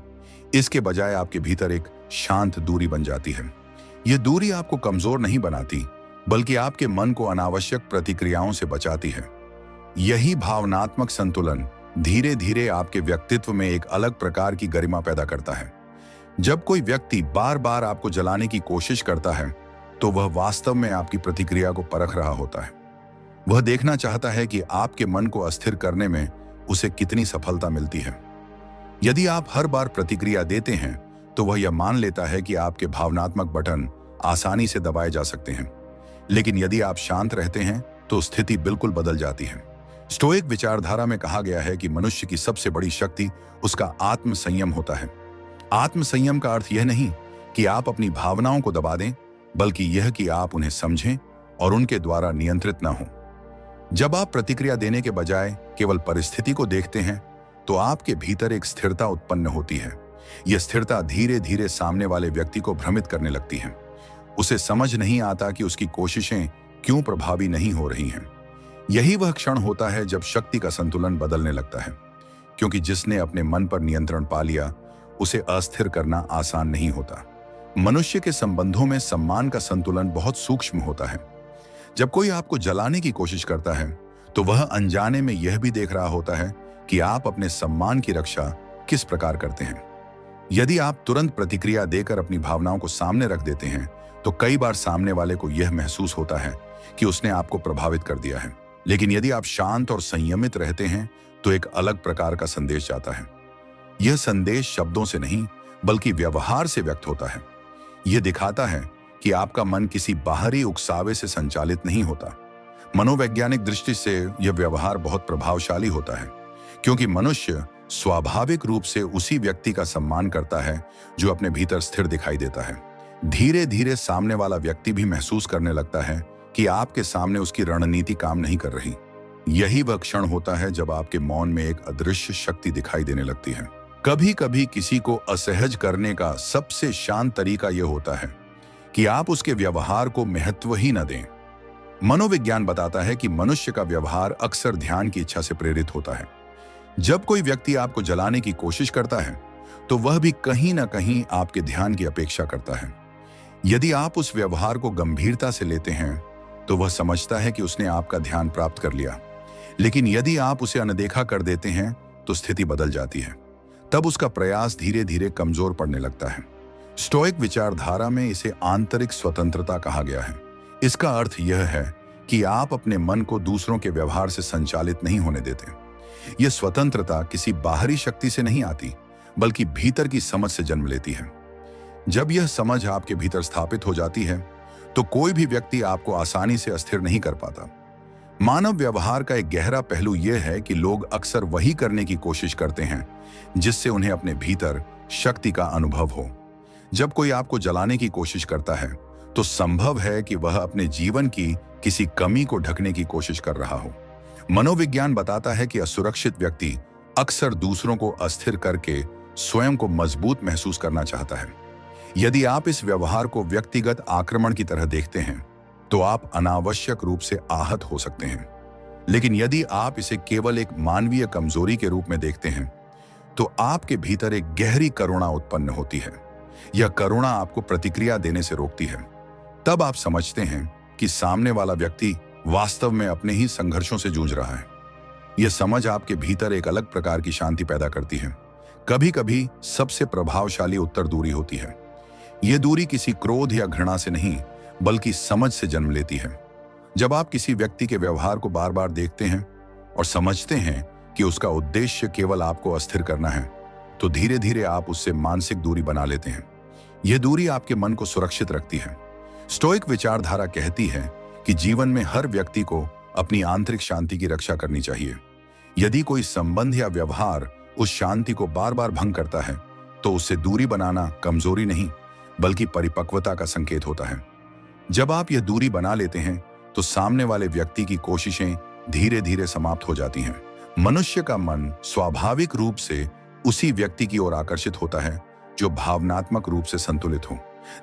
इसके बजाय आपके भीतर एक शांत दूरी बन जाती है। यह दूरी आपको कमजोर नहीं बनाती, बल्कि आपके मन को अनावश्यक प्रतिक्रियाओं से बचाती है। यही भावनात्मक संतुलन धीरे धीरे आपके व्यक्तित्व में एक अलग प्रकार की गरिमा पैदा करता है। जब कोई व्यक्ति बार बार आपको जलाने की कोशिश करता है तो वह वास्तव में आपकी प्रतिक्रिया को परख रहा होता है। वह देखना चाहता है कि आपके मन को अस्थिर करने में उसे कितनी सफलता मिलती है। यदि आप हर बार प्रतिक्रिया देते हैं तो वह यह मान लेता है कि आपके भावनात्मक बटन आसानी से दबाए जा सकते हैं। लेकिन यदि आप शांत रहते हैं तो स्थिति बिल्कुल बदल जाती है। स्टोइक विचारधारा में कहा गया है कि मनुष्य की सबसे बड़ी शक्ति उसका आत्म संयम होता है। आत्म संयम का अर्थ यह नहीं कि आप अपनी भावनाओं को दबा दें, बल्कि यह कि आप उन्हें समझें और उनके द्वारा नियंत्रित न हों। जब आप प्रतिक्रिया देने के बजाय केवल परिस्थिति को देखते हैं तो आपके भीतर एक स्थिरता उत्पन्न होती है। यह स्थिरता धीरे धीरे सामने वाले व्यक्ति को भ्रमित करने लगती है। उसे समझ नहीं आता कि उसकी कोशिशें क्यों प्रभावी नहीं हो रही हैं। यही वह क्षण होता है जब शक्ति का संतुलन बदलने लगता है, क्योंकि जिसने अपने मन पर नियंत्रण पा लिया उसे अस्थिर करना आसान नहीं होता। मनुष्य के संबंधों में सम्मान का संतुलन बहुत सूक्ष्म होता है। जब कोई आपको जलाने की कोशिश करता है तो वह अनजाने में यह भी देख रहा होता है कि आप अपने सम्मान की रक्षा किस प्रकार करते हैं। यदि आप तुरंत प्रतिक्रिया देकर अपनी भावनाओं को सामने रख देते हैं तो कई बार सामने वाले को यह महसूस होता है कि उसने आपको प्रभावित कर दिया है। लेकिन यदि आप शांत और संयमित रहते हैं तो एक अलग प्रकार का संदेश जाता है। यह संदेश शब्दों से नहीं बल्कि व्यवहार से व्यक्त होता है। यह दिखाता है कि आपका मन किसी बाहरी उकसावे से संचालित नहीं होता। मनोवैज्ञानिक दृष्टि से यह व्यवहार बहुत प्रभावशाली होता है, क्योंकि मनुष्य स्वाभाविक रूप से उसी व्यक्ति का सम्मान करता है जो अपने भीतर स्थिर दिखाई देता है। धीरे धीरे सामने वाला व्यक्ति भी महसूस करने लगता है कि आपके सामने उसकी रणनीति काम नहीं कर रही। यही वह क्षण होता है जब आपके मौन में एक अदृश्य शक्ति दिखाई देने लगती है। कभी कभी किसी को असहज करने का सबसे शांत तरीका यह होता है कि आप उसके व्यवहार को महत्व ही न दें। मनोविज्ञान बताता है कि मनुष्य का व्यवहार अक्सर ध्यान की इच्छा से प्रेरित होता है। जब कोई व्यक्ति आपको जलाने की कोशिश करता है तो वह भी कहीं ना कहीं आपके ध्यान की अपेक्षा करता है। यदि आप उस व्यवहार को गंभीरता से लेते हैं तो वह समझता है कि उसने आपका ध्यान प्राप्त कर लिया। लेकिन यदि आप उसे अनदेखा कर देते हैं तो स्थिति बदल जाती है। तब उसका प्रयास धीरे धीरे कमजोर पड़ने लगता है। स्टोइक विचारधारा में इसे आंतरिक स्वतंत्रता कहा गया है। इसका अर्थ यह है कि आप अपने मन को दूसरों के व्यवहार से संचालित नहीं होने देते। यह स्वतंत्रता किसी बाहरी शक्ति से नहीं आती, बल्कि भीतर की समझ से जन्म लेती है। जब यह समझ आपके भीतर स्थापित हो जाती है तो कोई भी व्यक्ति आपको आसानी से अस्थिर नहीं कर पाता। मानव व्यवहार का एक गहरा पहलू यह है कि लोग अक्सर वही करने की कोशिश करते हैं जिससे उन्हें अपने भीतर शक्ति का अनुभव हो। जब कोई आपको जलाने की कोशिश करता है तो संभव है कि वह अपने जीवन की किसी कमी को ढकने की कोशिश कर रहा हो। मनोविज्ञान बताता है कि असुरक्षित व्यक्ति अक्सर दूसरों को अस्थिर करके स्वयं को मजबूत महसूस करना चाहता है। यदि आप इस व्यवहार को व्यक्तिगत आक्रमण की तरह देखते हैं तो आप अनावश्यक रूप से आहत हो सकते हैं। लेकिन यदि आप इसे केवल एक मानवीय कमजोरी के रूप में देखते हैं तो आपके भीतर एक गहरी करुणा उत्पन्न होती है। यह करुणा आपको प्रतिक्रिया देने से रोकती है। तब आप समझते हैं कि सामने वाला व्यक्ति वास्तव में अपने ही संघर्षों से जूझ रहा है। यह समझ आपके भीतर एक अलग प्रकार की शांति पैदा करती है। कभी कभी सबसे प्रभावशाली उत्तर दूरी होती है। यह दूरी किसी क्रोध या घृणा से नहीं, बल्कि समझ से जन्म लेती है। जब आप किसी व्यक्ति के व्यवहार को बार बार देखते हैं और समझते हैं कि उसका उद्देश्य केवल आपको अस्थिर करना है, तो धीरे धीरे आप उससे मानसिक दूरी बना लेते हैं। यह दूरी आपके मन को सुरक्षित रखती है। स्टोइक विचारधारा कहती है कि जीवन में हर व्यक्ति को अपनी आंतरिक शांति की रक्षा करनी चाहिए। यदि कोई संबंध या व्यवहार उस शांति को बार बार भंग करता है तो उससे दूरी बनाना कमजोरी नहीं, बल्कि परिपक्वता का संकेत होता है। जब आप यह दूरी बना लेते हैं तो सामने वाले व्यक्ति की कोशिशें धीरे धीरे समाप्त हो जाती हैं। मनुष्य का मन स्वाभाविक रूप से उसी व्यक्ति की ओर आकर्षित होता है जो भावनात्मक रूप से संतुलित हो।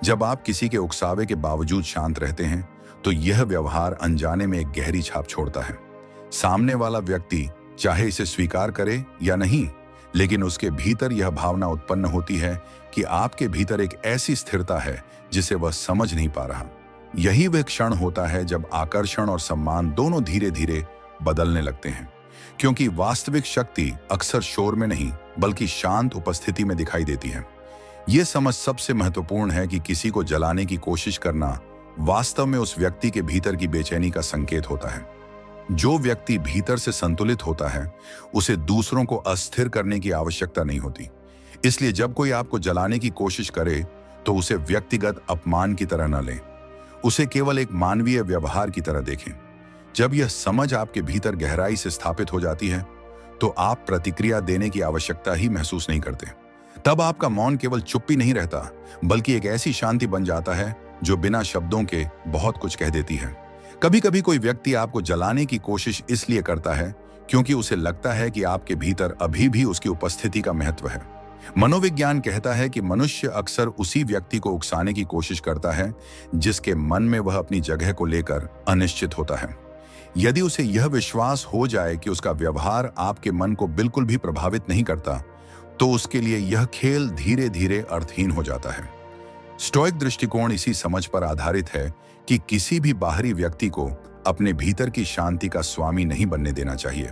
जब आप किसी के उकसावे के बावजूद शांत रहते हैं तो यह व्यवहार अनजाने में एक गहरी छाप छोड़ता है। सामने वाला व्यक्ति चाहे इसे स्वीकार करे या नहीं, लेकिन उसके भीतर यह भावना उत्पन्न होती है कि आपके भीतर एक ऐसी स्थिरता है जिसे वह समझ नहीं पा रहा। यही वह क्षण होता है जब आकर्षण और सम्मान दोनों धीरे धीरे बदलने लगते हैं, क्योंकि वास्तविक शक्ति अक्सर शोर में नहीं, बल्कि शांत उपस्थिति में दिखाई देती है। यह समझ सबसे महत्वपूर्ण है कि किसी को जलाने की कोशिश करना वास्तव में उस व्यक्ति के भीतर की बेचैनी का संकेत होता है। जो व्यक्ति भीतर से संतुलित होता है उसे दूसरों को अस्थिर करने की आवश्यकता नहीं होती। इसलिए जब कोई आपको जलाने की कोशिश करे तो उसे व्यक्तिगत अपमान की तरह न लें, उसे केवल एक मानवीय व्यवहार की तरह देखें। जब यह समझ आपके भीतर गहराई से स्थापित हो जाती है तो आप प्रतिक्रिया देने की आवश्यकता ही महसूस नहीं करते। तब आपका मौन केवल चुप्पी नहीं रहता, बल्कि एक ऐसी शांति बन जाता है जो बिना शब्दों के बहुत कुछ कह देती है। कभी कभी कोई व्यक्ति आपको जलाने की कोशिश इसलिए करता है क्योंकि उसे लगता है कि आपके भीतर अभी भी उसकी उपस्थिति का महत्व है। मनोविज्ञान कहता है कि मनुष्य अक्सर उसी व्यक्ति को उकसाने की कोशिश करता है जिसके मन में वह अपनी जगह को लेकर अनिश्चित होता है। यदि उसे यह विश्वास हो जाए कि उसका व्यवहार आपके मन को बिल्कुल भी प्रभावित नहीं करता, तो उसके लिए यह खेल धीरे धीरे अर्थहीन हो जाता है। स्टोइक दृष्टिकोण इसी समझ पर आधारित है कि किसी भी बाहरी व्यक्ति को अपने भीतर की शांति का स्वामी नहीं बनने देना चाहिए।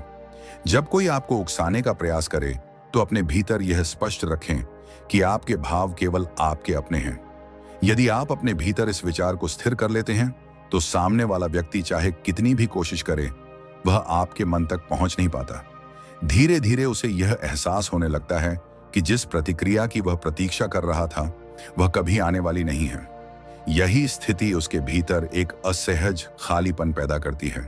जब कोई आपको उकसाने का प्रयास करे तो अपने भीतर यह स्पष्ट रखें कि आपके भाव केवल आपके अपने हैं। यदि आप अपने भीतर इस विचार को स्थिर कर लेते हैं तो सामने वाला व्यक्ति चाहे कितनी भी कोशिश करे, वह आपके मन तक पहुंच नहीं पाता। धीरे धीरे उसे यह एहसास होने लगता है कि जिस प्रतिक्रिया की वह प्रतीक्षा कर रहा था वह कभी आने वाली नहीं है। यही स्थिति उसके भीतर एक असहज खालीपन पैदा करती है,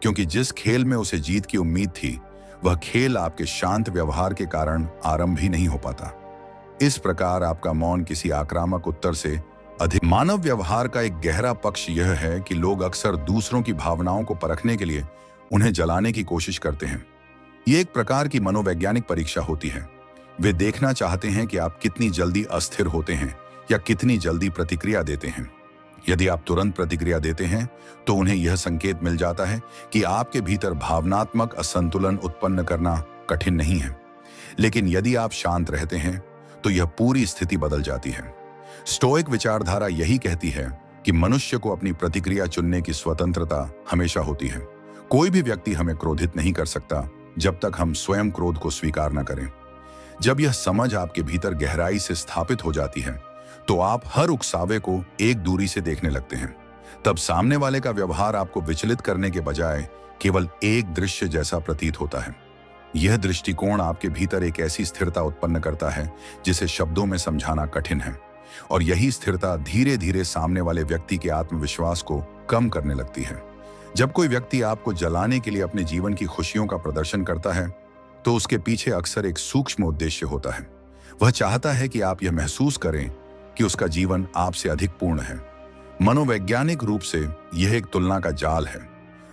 क्योंकि जिस खेल में उसे जीत की उम्मीद थी वह खेल आपके शांत व्यवहार के कारण आरंभ ही नहीं हो पाता। इस प्रकार आपका मौन किसी आक्रामक उत्तर से अधिक। मानव व्यवहार का एक गहरा पक्ष यह है कि लोग अक्सर दूसरों की भावनाओं को परखने के लिए उन्हें जलाने की कोशिश करते हैं। ये एक प्रकार की मनोवैज्ञानिक परीक्षा होती है। वे देखना चाहते हैं कि आप कितनी जल्दी अस्थिर होते हैं या कितनी जल्दी प्रतिक्रिया देते हैं। यदि आप तुरंत प्रतिक्रिया देते हैं तो उन्हें यह संकेत मिल जाता है कि आपके भीतर भावनात्मक असंतुलन उत्पन्न करना कठिन नहीं है। लेकिन यदि आप शांत रहते हैं तो यह पूरी स्थिति बदल जाती है। स्टोइक विचारधारा यही कहती है कि मनुष्य को अपनी प्रतिक्रिया चुनने की स्वतंत्रता हमेशा होती है। कोई भी व्यक्ति हमें क्रोधित नहीं कर सकता जब तक हम स्वयं क्रोध को स्वीकार न करें। जब यह समझ आपके भीतर गहराई से स्थापित हो जाती है तो आप हर उकसावे को एक दूरी से देखने लगते हैं। तब सामने वाले का व्यवहार आपको विचलित करने के बजाय केवल एक दृश्य जैसा प्रतीत होता है। यह दृष्टिकोण आपके भीतर एक ऐसी स्थिरता उत्पन्न करता है जिसे शब्दों में समझाना कठिन है, और यही स्थिरता धीरे धीरे सामने वाले व्यक्ति के आत्मविश्वास को कम करने लगती है। जब कोई व्यक्ति आपको जलाने के लिए अपने जीवन की खुशियों का प्रदर्शन करता है तो उसके पीछे अक्सर एक सूक्ष्म उद्देश्य होता है। वह चाहता है कि आप यह महसूस करें कि उसका जीवन आपसे अधिक पूर्ण है। मनोवैज्ञानिक रूप से यह एक तुलना का जाल है।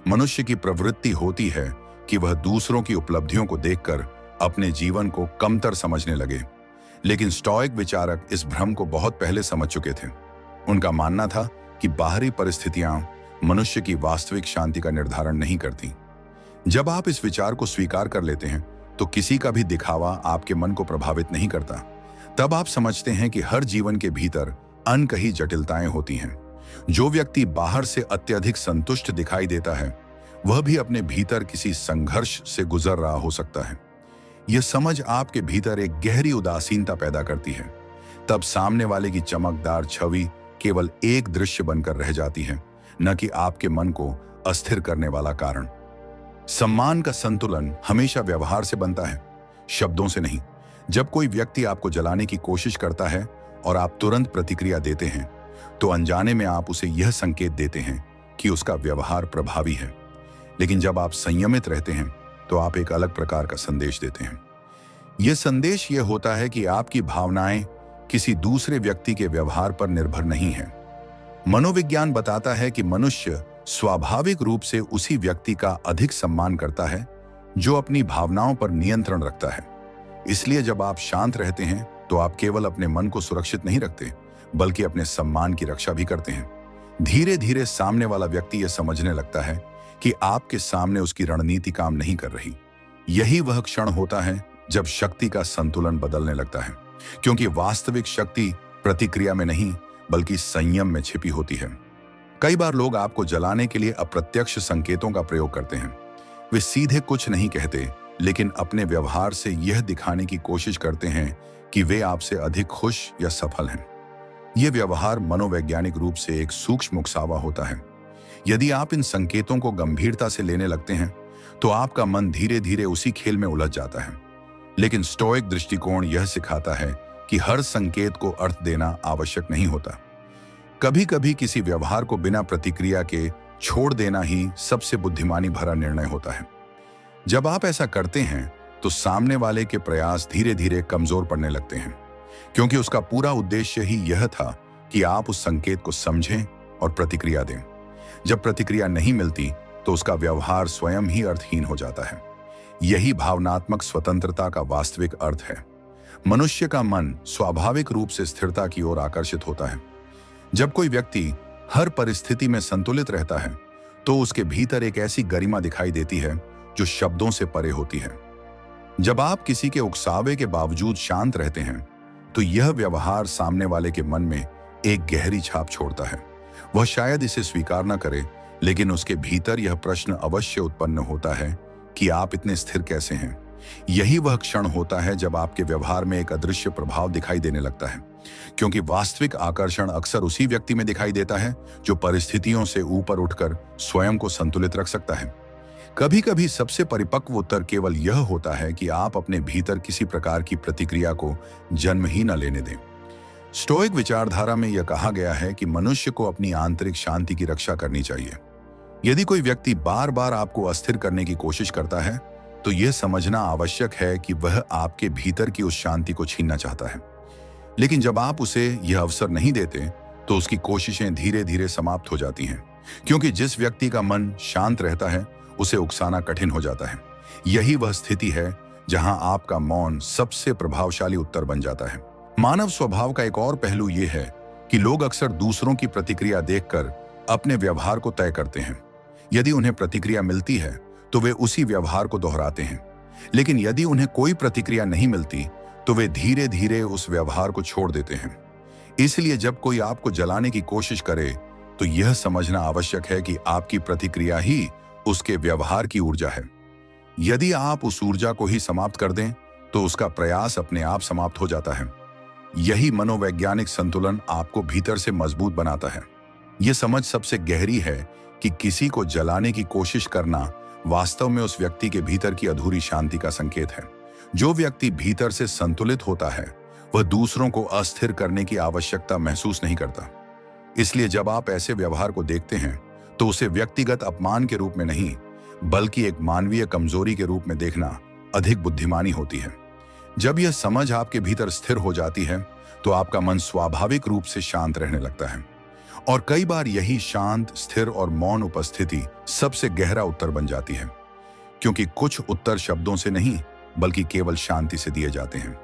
मनुष्य की प्रवृत्ति होती है कि वह दूसरों की उपलब्धियों को देखकर अपने जीवन को कमतर समझने लगे, लेकिन स्टोइक विचारक इस भ्रम को बहुत पहले समझ चुके थे। उनका मानना था कि बाहरी परिस्थितियां मनुष्य की वास्तविक शांति का निर्धारण नहीं करती। जब आप इस विचार को स्वीकार कर लेते हैं तो किसी का भी दिखावा आपके मन को प्रभावित नहीं करता। तब आप समझते हैं कि हर जीवन के भीतर अनकही जटिलताएं होती हैं। जो व्यक्ति बाहर से अत्यधिक संतुष्ट दिखाई देता है वह भी अपने भीतर किसी संघर्ष से गुजर रहा हो सकता है। यह समझ आपके भीतर एक गहरी उदासीनता पैदा करती है। तब सामने वाले की चमकदार छवि केवल एक दृश्य बनकर रह जाती है, न कि आपके मन को अस्थिर करने वाला कारण। सम्मान का संतुलन हमेशा व्यवहार से बनता है, शब्दों से नहीं। जब कोई व्यक्ति आपको जलाने की कोशिश करता है और आप तुरंत प्रतिक्रिया देते हैं तो अनजाने में आप उसे यह संकेत देते हैं कि उसका व्यवहार प्रभावी है। लेकिन जब आप संयमित रहते हैं तो आप एक अलग प्रकार का संदेश देते हैं। यह संदेश यह होता है कि आपकी भावनाएं किसी दूसरे व्यक्ति के व्यवहार पर निर्भर नहीं है। मनोविज्ञान बताता है कि मनुष्य स्वाभाविक रूप से उसी व्यक्ति का अधिक सम्मान करता है जो अपनी भावनाओं पर नियंत्रण रखता है। इसलिए जब आप शांत रहते हैं तो आप केवल अपने मन को सुरक्षित नहीं रखते बल्कि अपने सम्मान की रक्षा भी करते हैं। धीरे धीरे सामने वाला व्यक्ति यह समझने लगता है कि आपके सामने उसकी रणनीति काम नहीं कर रही। यही वह क्षण होता है जब शक्ति का संतुलन बदलने लगता है, क्योंकि वास्तविक शक्ति प्रतिक्रिया में नहीं बल्कि संयम में छिपी होती है। कई बार लोग आपको जलाने के लिए अप्रत्यक्ष संकेतों का प्रयोग करते हैं। वे सीधे कुछ नहीं कहते, लेकिन अपने व्यवहार से यह दिखाने की कोशिश करते हैं कि वे आपसे अधिक खुश या सफल हैं। यह व्यवहार मनोवैज्ञानिक रूप से एक सूक्ष्म उकसावा होता है। यदि आप इन संकेतों को गंभीरता से लेने लगते हैं तो आपका मन धीरे धीरे उसी खेल में उलझ जाता है। लेकिन स्टोइक दृष्टिकोण यह सिखाता है कि हर संकेत को अर्थ देना आवश्यक नहीं होता। कभी कभी किसी व्यवहार को बिना प्रतिक्रिया के छोड़ देना ही सबसे बुद्धिमानी भरा निर्णय होता है। जब आप ऐसा करते हैं तो सामने वाले के प्रयास धीरे धीरे कमजोर पड़ने लगते हैं, क्योंकि उसका पूरा उद्देश्य ही यह था कि आप उस संकेत को समझें और प्रतिक्रिया दें। जब प्रतिक्रिया नहीं मिलती तो उसका व्यवहार स्वयं ही अर्थहीन हो जाता है। यही भावनात्मक स्वतंत्रता का वास्तविक अर्थ है। मनुष्य का मन स्वाभाविक रूप से स्थिरता की ओर आकर्षित होता है। जब कोई व्यक्ति हर परिस्थिति में संतुलित रहता है तो उसके भीतर एक ऐसी गरिमा दिखाई देती है जो शब्दों से परे होती है। जब आप किसी के उकसावे के बावजूद शांत रहते हैं तो यह व्यवहार सामने वाले के मन में एक गहरी छाप छोड़ता है। वह शायद इसे स्वीकार न करे, लेकिन उसके भीतर यह प्रश्न अवश्य उत्पन्न होता है कि आप इतने स्थिर कैसे हैं। यही वह क्षण होता है जब आपके व्यवहार में एक अदृश्य प्रभाव दिखाई देने लगता है, क्योंकि वास्तविक आकर्षण अक्सर उसी व्यक्ति में दिखाई देता है जो परिस्थितियों से ऊपर उठकर स्वयं को संतुलित रख सकता है। कभी कभी सबसे परिपक्व उत्तर केवल यह होता है कि आप अपने भीतर किसी प्रकार की प्रतिक्रिया को जन्म ही न लेने दें। स्टोइक विचारधारा में यह कहा गया है कि मनुष्य को अपनी आंतरिक शांति की रक्षा करनी चाहिए। यदि कोई व्यक्ति बार बार आपको अस्थिर करने की कोशिश करता है तो यह समझना आवश्यक है कि वह आपके भीतर की उस शांति को छीनना चाहता है। लेकिन जब आप उसे यह अवसर नहीं देते तो उसकी कोशिशें धीरे धीरे समाप्त हो जाती हैं, क्योंकि जिस व्यक्ति का मन शांत रहता है उसे उकसाना कठिन हो जाता है। यही वह स्थिति है जहां आपका मौन सबसे प्रभावशाली उत्तर बन जाता है। मानव स्वभाव का एक और पहलू यह है कि लोग अक्सर दूसरों की प्रतिक्रिया देखकर अपने व्यवहार को तय करते हैं। यदि उन्हें प्रतिक्रिया मिलती है तो वे उसी व्यवहार को दोहराते हैं, लेकिन यदि उन्हें कोई प्रतिक्रिया नहीं मिलती तो वे धीरे धीरे उस व्यवहार को छोड़ देते हैं। इसलिए जब कोई आपको जलाने की कोशिश करे तो यह समझना आवश्यक है कि आपकी प्रतिक्रिया ही उसके व्यवहार की ऊर्जा है। यदि आप उस ऊर्जा को ही समाप्त कर दें तो उसका प्रयास अपने आप समाप्त हो जाता है। यही मनोवैज्ञानिक संतुलन आपको भीतर से मजबूत बनाता है। यह समझ सबसे गहरी है कि किसी को जलाने की कोशिश करना वास्तव में उस व्यक्ति के भीतर की अधूरी शांति का संकेत है। जो व्यक्ति भीतर से संतुलित होता है वह दूसरों को अस्थिर करने की आवश्यकता महसूस नहीं करता। इसलिए जब आप ऐसे व्यवहार को देखते हैं तो उसे व्यक्तिगत अपमान के रूप में नहीं बल्कि एक मानवीय कमजोरी के रूप में देखना अधिक बुद्धिमानी होती है। जब यह समझ आपके भीतर स्थिर हो जाती है तो आपका मन स्वाभाविक रूप से शांत रहने लगता है और कई बार यही शांत, स्थिर और मौन उपस्थिति सबसे गहरा उत्तर बन जाती है, क्योंकि कुछ उत्तर शब्दों से नहीं बल्कि केवल शांति से दिए जाते हैं।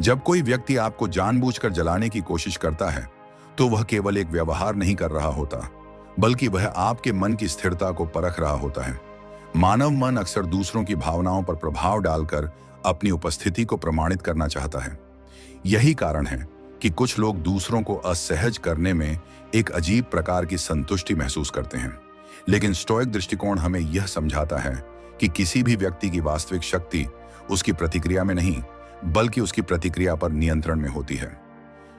जब कोई व्यक्ति आपको जानबूझकर जलाने की कोशिश करता है तो वह केवल एक व्यवहार नहीं कर रहा होता बल्कि वह आपके मन की स्थिरता को परख रहा होता है। मानव मन अक्सर दूसरों की भावनाओं पर प्रभाव डालकर अपनी उपस्थिति को प्रमाणित करना चाहता है। यही कारण है कि कुछ लोग दूसरों को असहज करने में एक अजीब प्रकार की संतुष्टि महसूस करते हैं। लेकिन स्टोइक दृष्टिकोण हमें यह समझाता है कि किसी भी व्यक्ति की वास्तविक शक्ति उसकी प्रतिक्रिया में नहीं बल्कि उसकी प्रतिक्रिया पर नियंत्रण में होती है।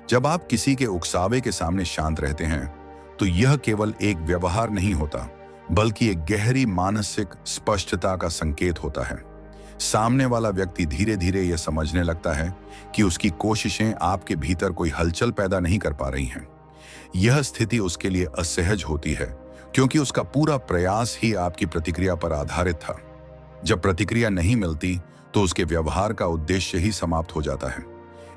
जब आप किसी के उकसावे के सामने शांत रहते हैं तो यह केवल एक व्यवहार नहीं होता बल्कि एक गहरी मानसिक स्पष्टता का संकेत होता है। सामने वाला व्यक्ति धीरे धीरे यह समझने लगता है कि उसकी कोशिशें आपके भीतर कोई हलचल पैदा नहीं कर पा रही हैं। यह स्थिति उसके लिए असहज होती है क्योंकि उसका पूरा प्रयास ही आपकी प्रतिक्रिया पर आधारित था। जब प्रतिक्रिया नहीं मिलती तो उसके व्यवहार का उद्देश्य ही समाप्त हो जाता है।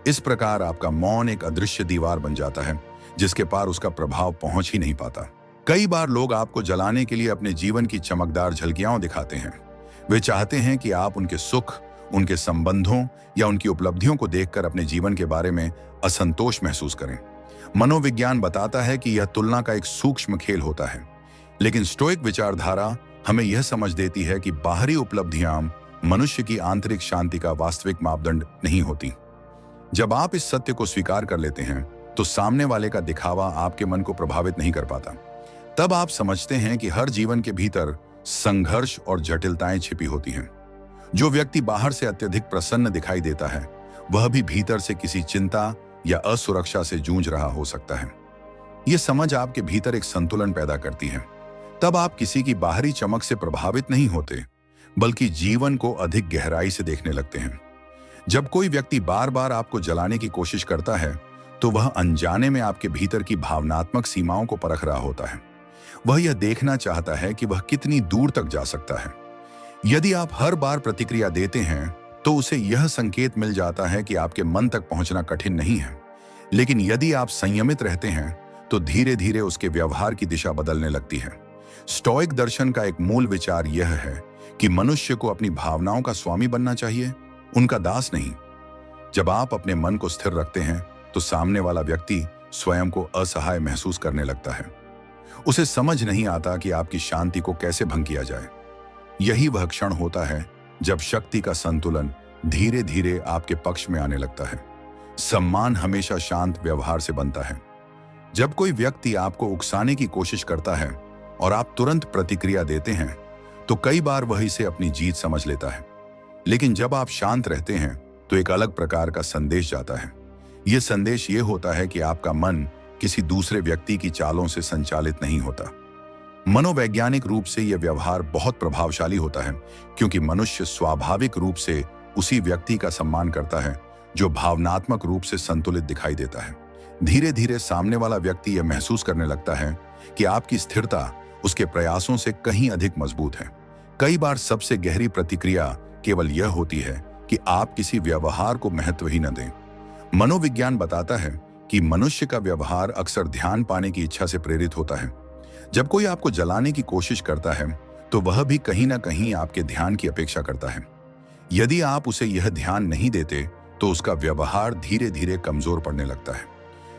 इस प्रकार आपका मौन एक अदृश्य दीवार बन जाता है जिसके पार उसका प्रभाव पहुंच ही नहीं पाता। कई बार लोग आपको जलाने के लिए अपने जीवन की चमकदार झलकियां दिखाते हैं। वे चाहते हैं कि आप उनके सुख, उनके संबंधों या उनकी उपलब्धियों को देखकर अपने जीवन के बारे में असंतोष महसूस करें। मनोविज्ञान बताता है कि यह तुलना का एक सूक्ष्म खेल होता है, लेकिन स्टोइक विचारधारा हमें यह समझ देती है कि बाहरी उपलब्धियां मनुष्य की आंतरिक शांति का वास्तविक मापदंड नहीं होती। जब आप इस सत्य को स्वीकार कर लेते हैं तो सामने वाले का दिखावा आपके मन को प्रभावित नहीं कर पाता। तब आप समझते हैं कि हर जीवन के भीतर संघर्ष और जटिलताएं छिपी होती हैं। जो व्यक्ति बाहर से अत्यधिक प्रसन्न दिखाई देता है वह भी भीतर से किसी चिंता या असुरक्षा से जूझ रहा हो सकता है। यह समझ आपके भीतर एक संतुलन पैदा करती है। तब आप किसी की बाहरी चमक से प्रभावित नहीं होते बल्कि जीवन को अधिक गहराई से देखने लगते हैं। जब कोई व्यक्ति बार बार आपको जलाने की कोशिश करता है तो वह अनजाने में आपके भीतर की भावनात्मक सीमाओं को परख रहा होता है। वह यह देखना चाहता है कि वह कितनी दूर तक जा सकता है। यदि आप हर बार प्रतिक्रिया देते हैं तो उसे यह संकेत मिल जाता है कि आपके मन तक पहुंचना कठिन नहीं है। लेकिन यदि आप संयमित रहते हैं तो धीरे धीरे उसके व्यवहार की दिशा बदलने लगती है। स्टोइक दर्शन का एक मूल विचार यह है कि मनुष्य को अपनी भावनाओं का स्वामी बनना चाहिए, उनका दास नहीं। जब आप अपने मन को स्थिर रखते हैं तो सामने वाला व्यक्ति स्वयं को असहाय महसूस करने लगता है। उसे समझ नहीं आता कि आपकी शांति को कैसे भंग किया जाए। यही वह क्षण होता है जब शक्ति का संतुलन धीरे धीरे आपके पक्ष में आने लगता है। सम्मान हमेशा शांत व्यवहार से बनता है। जब कोई व्यक्ति आपको उकसाने की कोशिश करता है और आप तुरंत प्रतिक्रिया देते हैं तो कई बार वह इसे अपनी जीत समझ लेता है। लेकिन जब आप शांत रहते हैं तो एक अलग प्रकार का संदेश जाता है। यह संदेश ये होता है कि आपका मन किसी दूसरे व्यक्ति की चालों से संचालित नहीं होता। मनोवैज्ञानिक रूप से यह व्यवहार बहुत प्रभावशाली होता है क्योंकि मनुष्य स्वाभाविक रूप से उसी व्यक्ति का सम्मान करता है जो भावनात्मक रूप से संतुलित दिखाई देता है। धीरे धीरे सामने वाला व्यक्ति यह महसूस करने लगता है कि आपकी स्थिरता उसके प्रयासों से कहीं अधिक मजबूत है। कई बार सबसे गहरी प्रतिक्रिया केवल यह होती है कि आप किसी व्यवहार को महत्व ही न दें। मनोविज्ञान बताता है कि मनुष्य का व्यवहार अक्सर ध्यान पाने की इच्छा से प्रेरित होता है। जब कोई आपको जलाने की कोशिश करता है तो वह भी कहीं ना कहीं आपके ध्यान की अपेक्षा करता है। यदि आप उसे यह ध्यान नहीं देते तो उसका व्यवहार धीरे धीरे कमजोर पड़ने लगता है।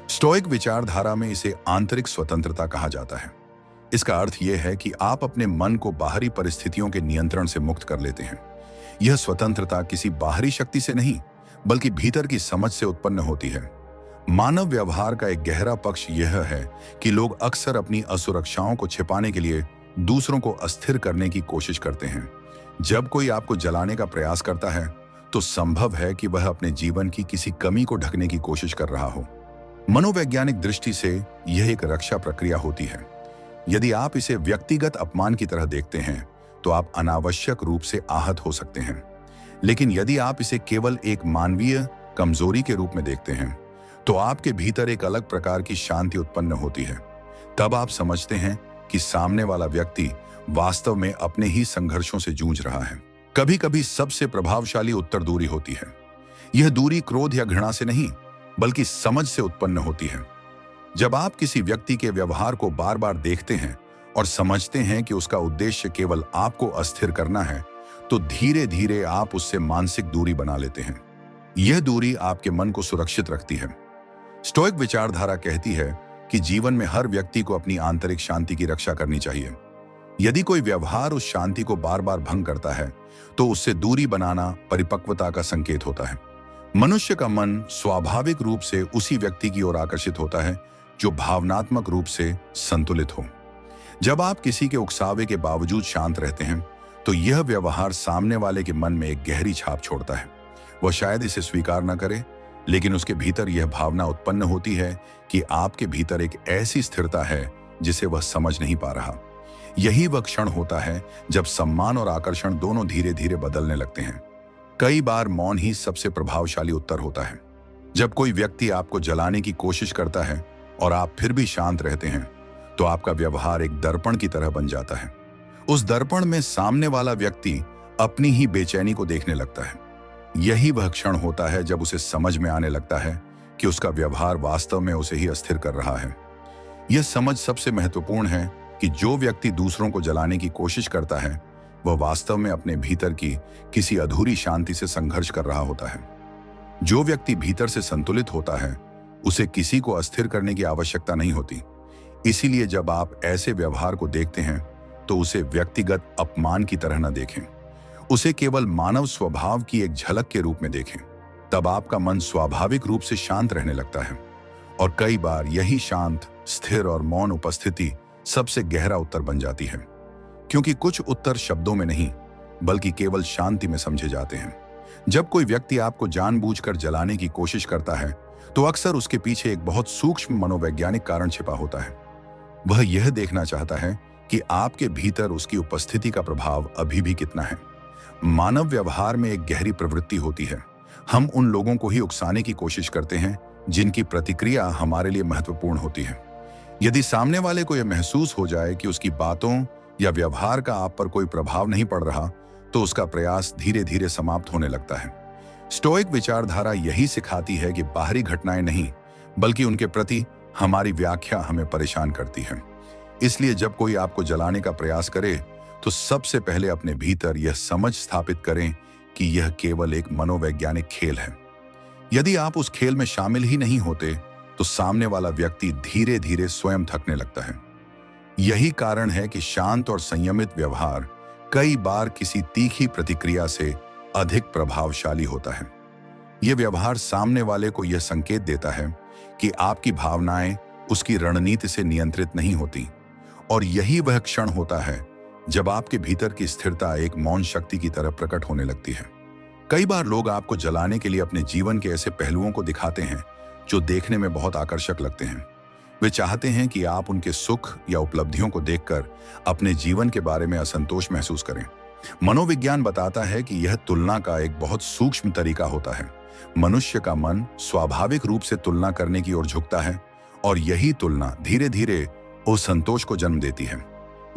स्टोइक विचारधारा में इसे आंतरिक स्वतंत्रता कहा जाता है। इसका अर्थ यह है कि आप अपने मन को बाहरी परिस्थितियों के नियंत्रण से मुक्त कर लेते हैं। यह स्वतंत्रता किसी बाहरी शक्ति से नहीं बल्कि भीतर की समझ से उत्पन्न होती है। मानव व्यवहार का एक गहरा पक्ष यह है कि लोग अक्सर अपनी असुरक्षाओं को छिपाने के लिए दूसरों को अस्थिर करने की कोशिश करते हैं। जब कोई आपको जलाने का प्रयास करता है तो संभव है कि वह अपने जीवन की किसी कमी को ढकने की कोशिश कर रहा हो। मनोवैज्ञानिक दृष्टि से यह एक रक्षा प्रक्रिया होती है। यदि आप इसे व्यक्तिगत अपमान की तरह देखते हैं तो आप अनावश्यक रूप से आहत हो सकते हैं। लेकिन यदि आप इसे केवल एक मानवीय कमजोरी के रूप में देखते हैं तो आपके भीतर एक अलग प्रकार की शांति उत्पन्न होती है। तब आप समझते हैं कि सामने वाला व्यक्ति वास्तव में अपने ही संघर्षों से जूझ रहा है। कभी कभी सबसे प्रभावशाली उत्तर दूरी होती है। यह दूरी क्रोध या घृणा से नहीं बल्कि समझ से उत्पन्न होती है। जब आप किसी व्यक्ति के व्यवहार को बार बार देखते हैं और समझते हैं कि उसका उद्देश्य केवल आपको अस्थिर करना है तो धीरे धीरे आप उससे मानसिक दूरी बना लेते हैं। यह दूरी आपके मन को सुरक्षित रखती है। स्टोइक विचारधारा कहती है कि जीवन में हर व्यक्ति को अपनी आंतरिक शांति की रक्षा करनी चाहिए। यदि कोई व्यवहार उस शांति को बार बार भंग करता है तो उससे दूरी बनाना परिपक्वता का संकेत होता है। मनुष्य का मन स्वाभाविक रूप से उसी व्यक्ति की ओर आकर्षित होता है जो भावनात्मक रूप से संतुलित हो। जब आप किसी के उकसावे के बावजूद शांत रहते हैं तो यह व्यवहार सामने वाले के मन में एक गहरी छाप छोड़ता है। वह शायद इसे स्वीकार न करे, लेकिन उसके भीतर यह भावना उत्पन्न होती है कि आपके भीतर एक ऐसी स्थिरता है जिसे वह समझ नहीं पा रहा। यही वह क्षण होता है जब सम्मान और आकर्षण दोनों धीरे धीरे बदलने लगते हैं। कई बार मौन ही सबसे प्रभावशाली उत्तर होता है। जब कोई व्यक्ति आपको जलाने की कोशिश करता है और आप फिर भी शांत रहते हैं तो आपका व्यवहार एक दर्पण की तरह बन जाता है। उस दर्पण में सामने वाला व्यक्ति अपनी ही बेचैनी को देखने लगता है। यही वह क्षण होता है जब उसे समझ में आने लगता है कि उसका व्यवहार वास्तव में उसे ही अस्थिर कर रहा है। यह समझ सबसे महत्वपूर्ण है कि जो व्यक्ति दूसरों को जलाने की कोशिश करता है वह वास्तव में अपने भीतर की किसी अधूरी शांति से संघर्ष कर रहा होता है। जो व्यक्ति भीतर से संतुलित होता है उसे किसी को अस्थिर करने की आवश्यकता नहीं होती। इसीलिए जब आप ऐसे व्यवहार को देखते हैं तो उसे व्यक्तिगत अपमान की तरह न देखें, उसे केवल मानव स्वभाव की एक झलक के रूप में देखें। तब आपका मन स्वाभाविक रूप से शांत रहने लगता है। और कई बार यही शांत, स्थिर और मौन उपस्थिति सबसे गहरा उत्तर बन जाती है, क्योंकि कुछ उत्तर शब्दों में नहीं बल्कि केवल शांति में समझे जाते हैं। जब कोई व्यक्ति आपको जानबूझकर जलाने की कोशिश करता है तो अक्सर उसके पीछे एक बहुत सूक्ष्म मनोवैज्ञानिक कारण छिपा होता है। वह यह देखना चाहता है कि आपके भीतर उसकी उपस्थिति का प्रभाव अभी भी कितना है। मानव व्यवहार में एक गहरी प्रवृत्ति होती है। हम उन लोगों को ही उकसाने की कोशिश करते हैं जिनकी प्रतिक्रिया हमारे लिए महत्वपूर्ण होती है। यदि सामने वाले को यह महसूस हो जाए कि उसकी बातों या व्यवहार का आप पर कोई प्रभाव नहीं पड़ रहा तो उसका प्रयास धीरे धीरे समाप्त होने लगता है। स्टोइक विचारधारा यही सिखाती है कि बाहरी घटनाएं नहीं बल्कि उनके प्रति हमारी व्याख्या हमें परेशान करती है। इसलिए जब कोई आपको जलाने का प्रयास करे तो सबसे पहले अपने भीतर यह समझ स्थापित करें कि यह केवल एक मनोवैज्ञानिक खेल है। यदि आप उस खेल में शामिल ही नहीं होते तो सामने वाला व्यक्ति धीरे धीरे स्वयं थकने लगता है। यही कारण है कि शांत और संयमित व्यवहार कई बार किसी तीखी प्रतिक्रिया से अधिक प्रभावशाली होता है। यह व्यवहार सामने वाले को यह संकेत देता है कि आपकी भावनाएं उसकी रणनीति से नियंत्रित नहीं होती। और यही वह क्षण होता है जब आपके भीतर की स्थिरता एक मौन शक्ति की तरह प्रकट होने लगती है। कई बार लोग आपको जलाने के लिए अपने जीवन के ऐसे पहलुओं को दिखाते हैं जो देखने में बहुत आकर्षक लगते हैं। वे चाहते हैं कि आप उनके सुख या उपलब्धियों को देखकर अपने जीवन के बारे में असंतोष महसूस करें। मनोविज्ञान बताता है कि यह तुलना का एक बहुत सूक्ष्म तरीका होता है। मनुष्य का मन स्वाभाविक रूप से तुलना करने की ओर झुकता है और यही तुलना धीरे धीरे असंतोष को जन्म देती है।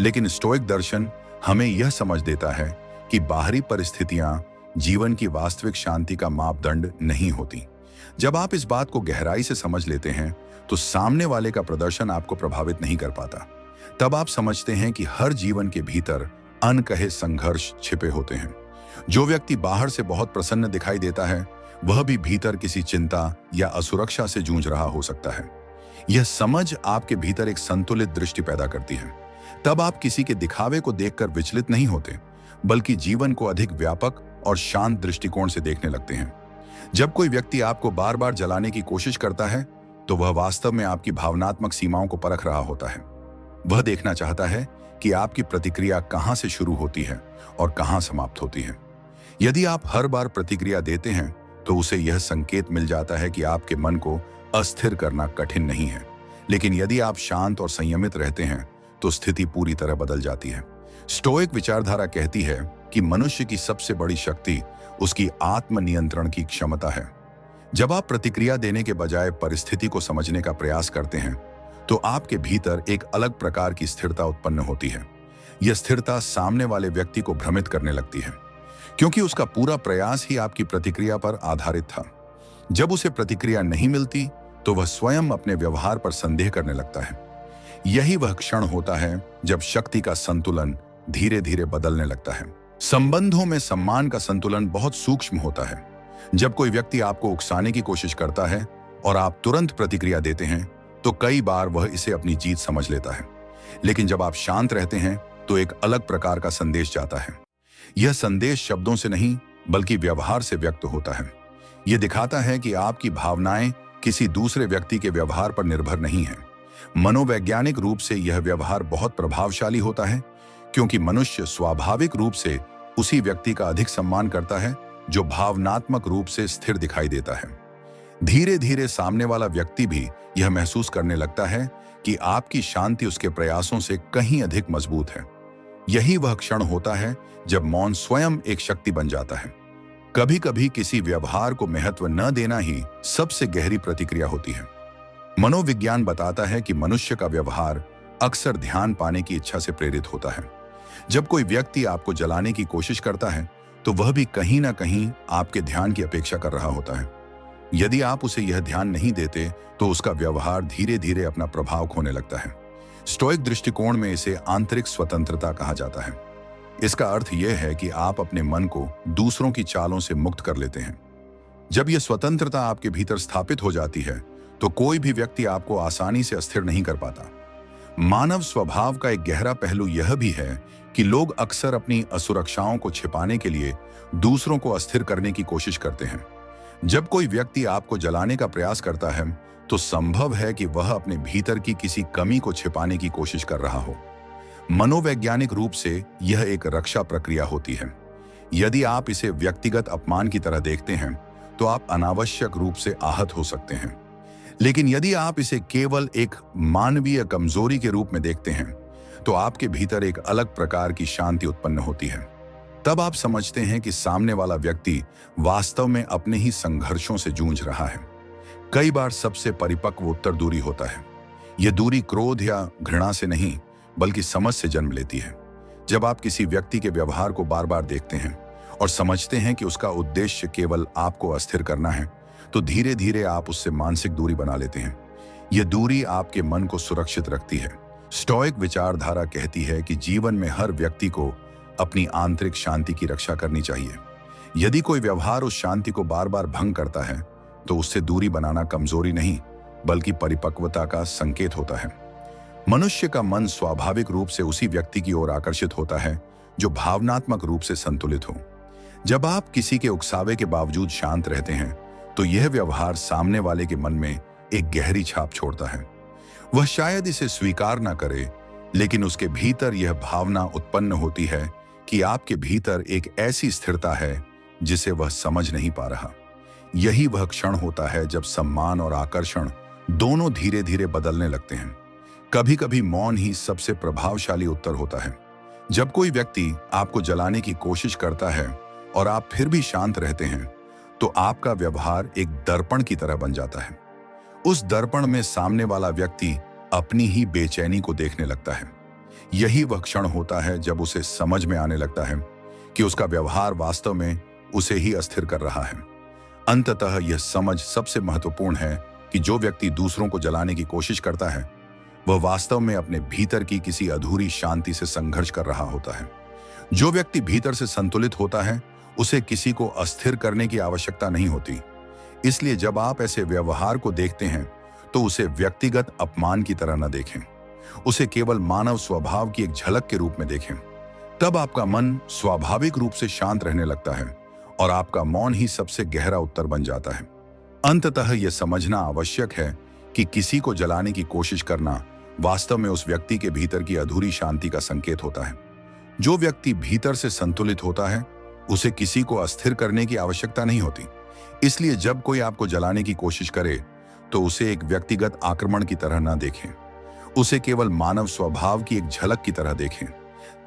लेकिन स्टोइक दर्शन हमें यह समझ देता है कि बाहरी परिस्थितियां जीवन की वास्तविक शांति का मापदंड नहीं होती। जब आप इस बात को गहराई से समझ लेते हैं तो सामने वाले का प्रदर्शन आपको प्रभावित नहीं कर पाता। तब आप समझते हैं कि हर जीवन के भीतर अनकहे संघर्ष छिपे होते हैं। जो व्यक्ति बाहर से बहुत प्रसन्न दिखाई देता है वह भी भीतर किसी चिंता या असुरक्षा से जूझ रहा हो सकता है। यह समझ आपके भीतर एक संतुलित दृष्टि पैदा करती है। तब आप किसी के दिखावे को देखकर विचलित नहीं होते बल्कि जीवन को अधिक व्यापक और शांत दृष्टिकोण से देखने लगते हैं। जब कोई व्यक्ति आपको बार बार जलाने की कोशिश करता है तो वह वास्तव में आपकी भावनात्मक सीमाओं को परख रहा होता है। वह देखना चाहता है कि आपकी प्रतिक्रिया कहां से शुरू होती है और कहां समाप्त होती है। यदि आप हर बार प्रतिक्रिया देते हैं तो उसे यह संकेत मिल जाता है कि आपके मन को अस्थिर करना कठिन नहीं है। लेकिन यदि आप शांत और संयमित रहते हैं तो स्थिति पूरी तरह बदल जाती है। स्टोइक विचारधारा कहती है कि मनुष्य की सबसे बड़ी शक्ति उसकी आत्मनियंत्रण की क्षमता है। जब आप प्रतिक्रिया देने के बजाय परिस्थिति को समझने का प्रयास करते हैं तो आपके भीतर एक अलग प्रकार की स्थिरता उत्पन्न होती है। यह स्थिरता सामने वाले व्यक्ति को भ्रमित करने लगती है, क्योंकि उसका पूरा प्रयास ही आपकी प्रतिक्रिया पर आधारित था। जब उसे प्रतिक्रिया नहीं मिलती तो वह स्वयं अपने व्यवहार पर संदेह करने लगता है। यही वह क्षण होता है जब शक्ति का संतुलन धीरे धीरे बदलने लगता है। संबंधों में सम्मान का संतुलन बहुत सूक्ष्म होता है। जब कोई व्यक्ति आपको उकसाने की कोशिश करता है और आप तुरंत प्रतिक्रिया देते हैं तो कई बार वह इसे अपनी जीत समझ लेता है। लेकिन जब आप शांत रहते हैं तो एक अलग प्रकार का संदेश जाता है। यह संदेश शब्दों से नहीं बल्कि व्यवहार से व्यक्त होता है। यह दिखाता है कि आपकी भावनाएं किसी दूसरे व्यक्ति के व्यवहार पर निर्भर नहीं है। मनोवैज्ञानिक रूप से यह व्यवहार बहुत प्रभावशाली होता है, क्योंकि मनुष्य स्वाभाविक रूप से उसी व्यक्ति का अधिक सम्मान करता है जो भावनात्मक रूप से स्थिर दिखाई देता है। धीरे धीरे सामने वाला व्यक्ति भी यह महसूस करने लगता है कि आपकी शांति उसके प्रयासों से कहीं अधिक मजबूत है। यही वह क्षण होता है जब मौन स्वयं एक शक्ति बन जाता है। कभी कभी किसी व्यवहार को महत्व न देना ही सबसे गहरी प्रतिक्रिया होती है। मनोविज्ञान बताता है कि मनुष्य का व्यवहार अक्सर ध्यान पाने की इच्छा से प्रेरित होता है। जब कोई व्यक्ति आपको जलाने की कोशिश करता है तो वह भी कहीं ना कहीं आपके ध्यान की अपेक्षा कर रहा होता है। यदि आप उसे यह ध्यान नहीं देते तो उसका व्यवहार धीरे धीरे अपना प्रभाव खोने लगता है। स्टोइक दृष्टिकोण में इसे आंतरिक स्वतंत्रता कहा जाता है। इसका अर्थ यह है कि आप अपने मन को दूसरों की चालों से मुक्त कर लेते हैं। जब यह स्वतंत्रता आपके भीतर स्थापित हो जाती है तो कोई भी व्यक्ति आपको आसानी से अस्थिर नहीं कर पाता। मानव स्वभाव का एक गहरा पहलू यह भी है कि लोग अक्सर अपनी असुरक्षाओं को छिपाने के लिए दूसरों को अस्थिर करने की कोशिश करते हैं। जब कोई व्यक्ति आपको जलाने का प्रयास करता है तो संभव है कि वह अपने भीतर की किसी कमी को छिपाने की कोशिश कर रहा हो। मनोवैज्ञानिक रूप से यह एक रक्षा प्रक्रिया होती है। यदि आप इसे व्यक्तिगत अपमान की तरह देखते हैं तो आप अनावश्यक रूप से आहत हो सकते हैं। लेकिन यदि आप इसे केवल एक मानवीय कमजोरी के रूप में देखते हैं तो आपके भीतर एक अलग प्रकार की शांति उत्पन्न होती है। तब आप समझते हैं कि सामने वाला व्यक्ति वास्तव में अपने ही संघर्षों से जूझ रहा है। कई बार सबसे परिपक्व उत्तर दूरी होता है। यह दूरी क्रोध या घृणा से नहीं बल्कि समझ से जन्म लेती है। जब आप किसी व्यक्ति के व्यवहार को बार बार देखते हैं और समझते हैं कि उसका उद्देश्य केवल आपको अस्थिर करना है तो धीरे धीरे आप उससे मानसिक दूरी बना लेते हैं। यह दूरी आपके मन को सुरक्षित रखती है। स्टोइक विचारधारा कहती है कि जीवन में हर व्यक्ति को अपनी आंतरिक शांति की रक्षा करनी चाहिए। यदि कोई व्यवहार उस शांति को बार बार भंग करता है तो उससे दूरी बनाना कमजोरी नहीं बल्कि परिपक्वता का संकेत होता है। मनुष्य का मन स्वाभाविक रूप से उसी व्यक्ति की ओर आकर्षित होता है जो भावनात्मक रूप से संतुलित हो। जब आप किसी के उकसावे के बावजूद शांत रहते हैं तो यह व्यवहार सामने वाले के मन में एक गहरी छाप छोड़ता है। वह शायद इसे स्वीकार ना करे, लेकिन उसके भीतर यह भावना उत्पन्न होती है कि आपके भीतर एक ऐसी स्थिरता है जिसे वह समझ नहीं पा रहा। यही वह क्षण होता है जब सम्मान और आकर्षण दोनों धीरे धीरे बदलने लगते हैं। कभी कभी मौन ही सबसे प्रभावशाली उत्तर होता है। जब कोई व्यक्ति आपको जलाने की कोशिश करता है और आप फिर भी शांत रहते हैं तो आपका व्यवहार एक दर्पण की तरह बन जाता है। उस दर्पण में सामने वाला व्यक्ति अपनी ही बेचैनी को देखने लगता है। यही वह क्षण होता है जब उसे समझ में आने लगता है कि उसका व्यवहार वास्तव में उसे ही अस्थिर कर रहा है। अंततः यह समझ सबसे महत्वपूर्ण है कि जो व्यक्ति दूसरों को जलाने की कोशिश करता है वह वास्तव में अपने भीतर की किसी अधूरी शांति से संघर्ष कर रहा होता है। जो व्यक्ति भीतर से संतुलित होता है उसे किसी को अस्थिर करने की आवश्यकता नहीं होती। इसलिए जब आप ऐसे व्यवहार को देखते हैं तो उसे व्यक्तिगत अपमान की तरह न देखें, उसे केवल मानव स्वभाव की एक झलक के रूप में देखें। तब आपका मन स्वाभाविक रूप से शांत रहने लगता है और आपका मौन ही सबसे गहरा उत्तर बन जाता है। अंततः यह समझना आवश्यक है कि किसी को जलाने की कोशिश करना वास्तव में उस व्यक्ति के भीतर की अधूरी शांति का संकेत होता है। जो व्यक्ति भीतर से संतुलित होता है, उसे किसी को अस्थिर करने की आवश्यकता नहीं होती। इसलिए जब कोई आपको जलाने की कोशिश करे, तो उसे एक व्यक्तिगत आक्रमण की तरह न देखें, उसे केवल मानव स्वभाव की एक झलक की तरह देखें।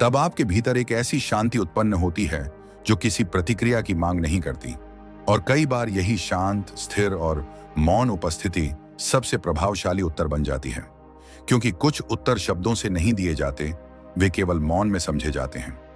तब आपके भीतर एक ऐसी शांति उत्पन्न होती है जो किसी प्रतिक्रिया की मांग नहीं करती। और कई बार यही शांत, स्थिर और मौन उपस्थिति सबसे प्रभावशाली उत्तर बन जाती है, क्योंकि कुछ उत्तर शब्दों से नहीं दिए जाते, वे केवल मौन में समझे जाते हैं।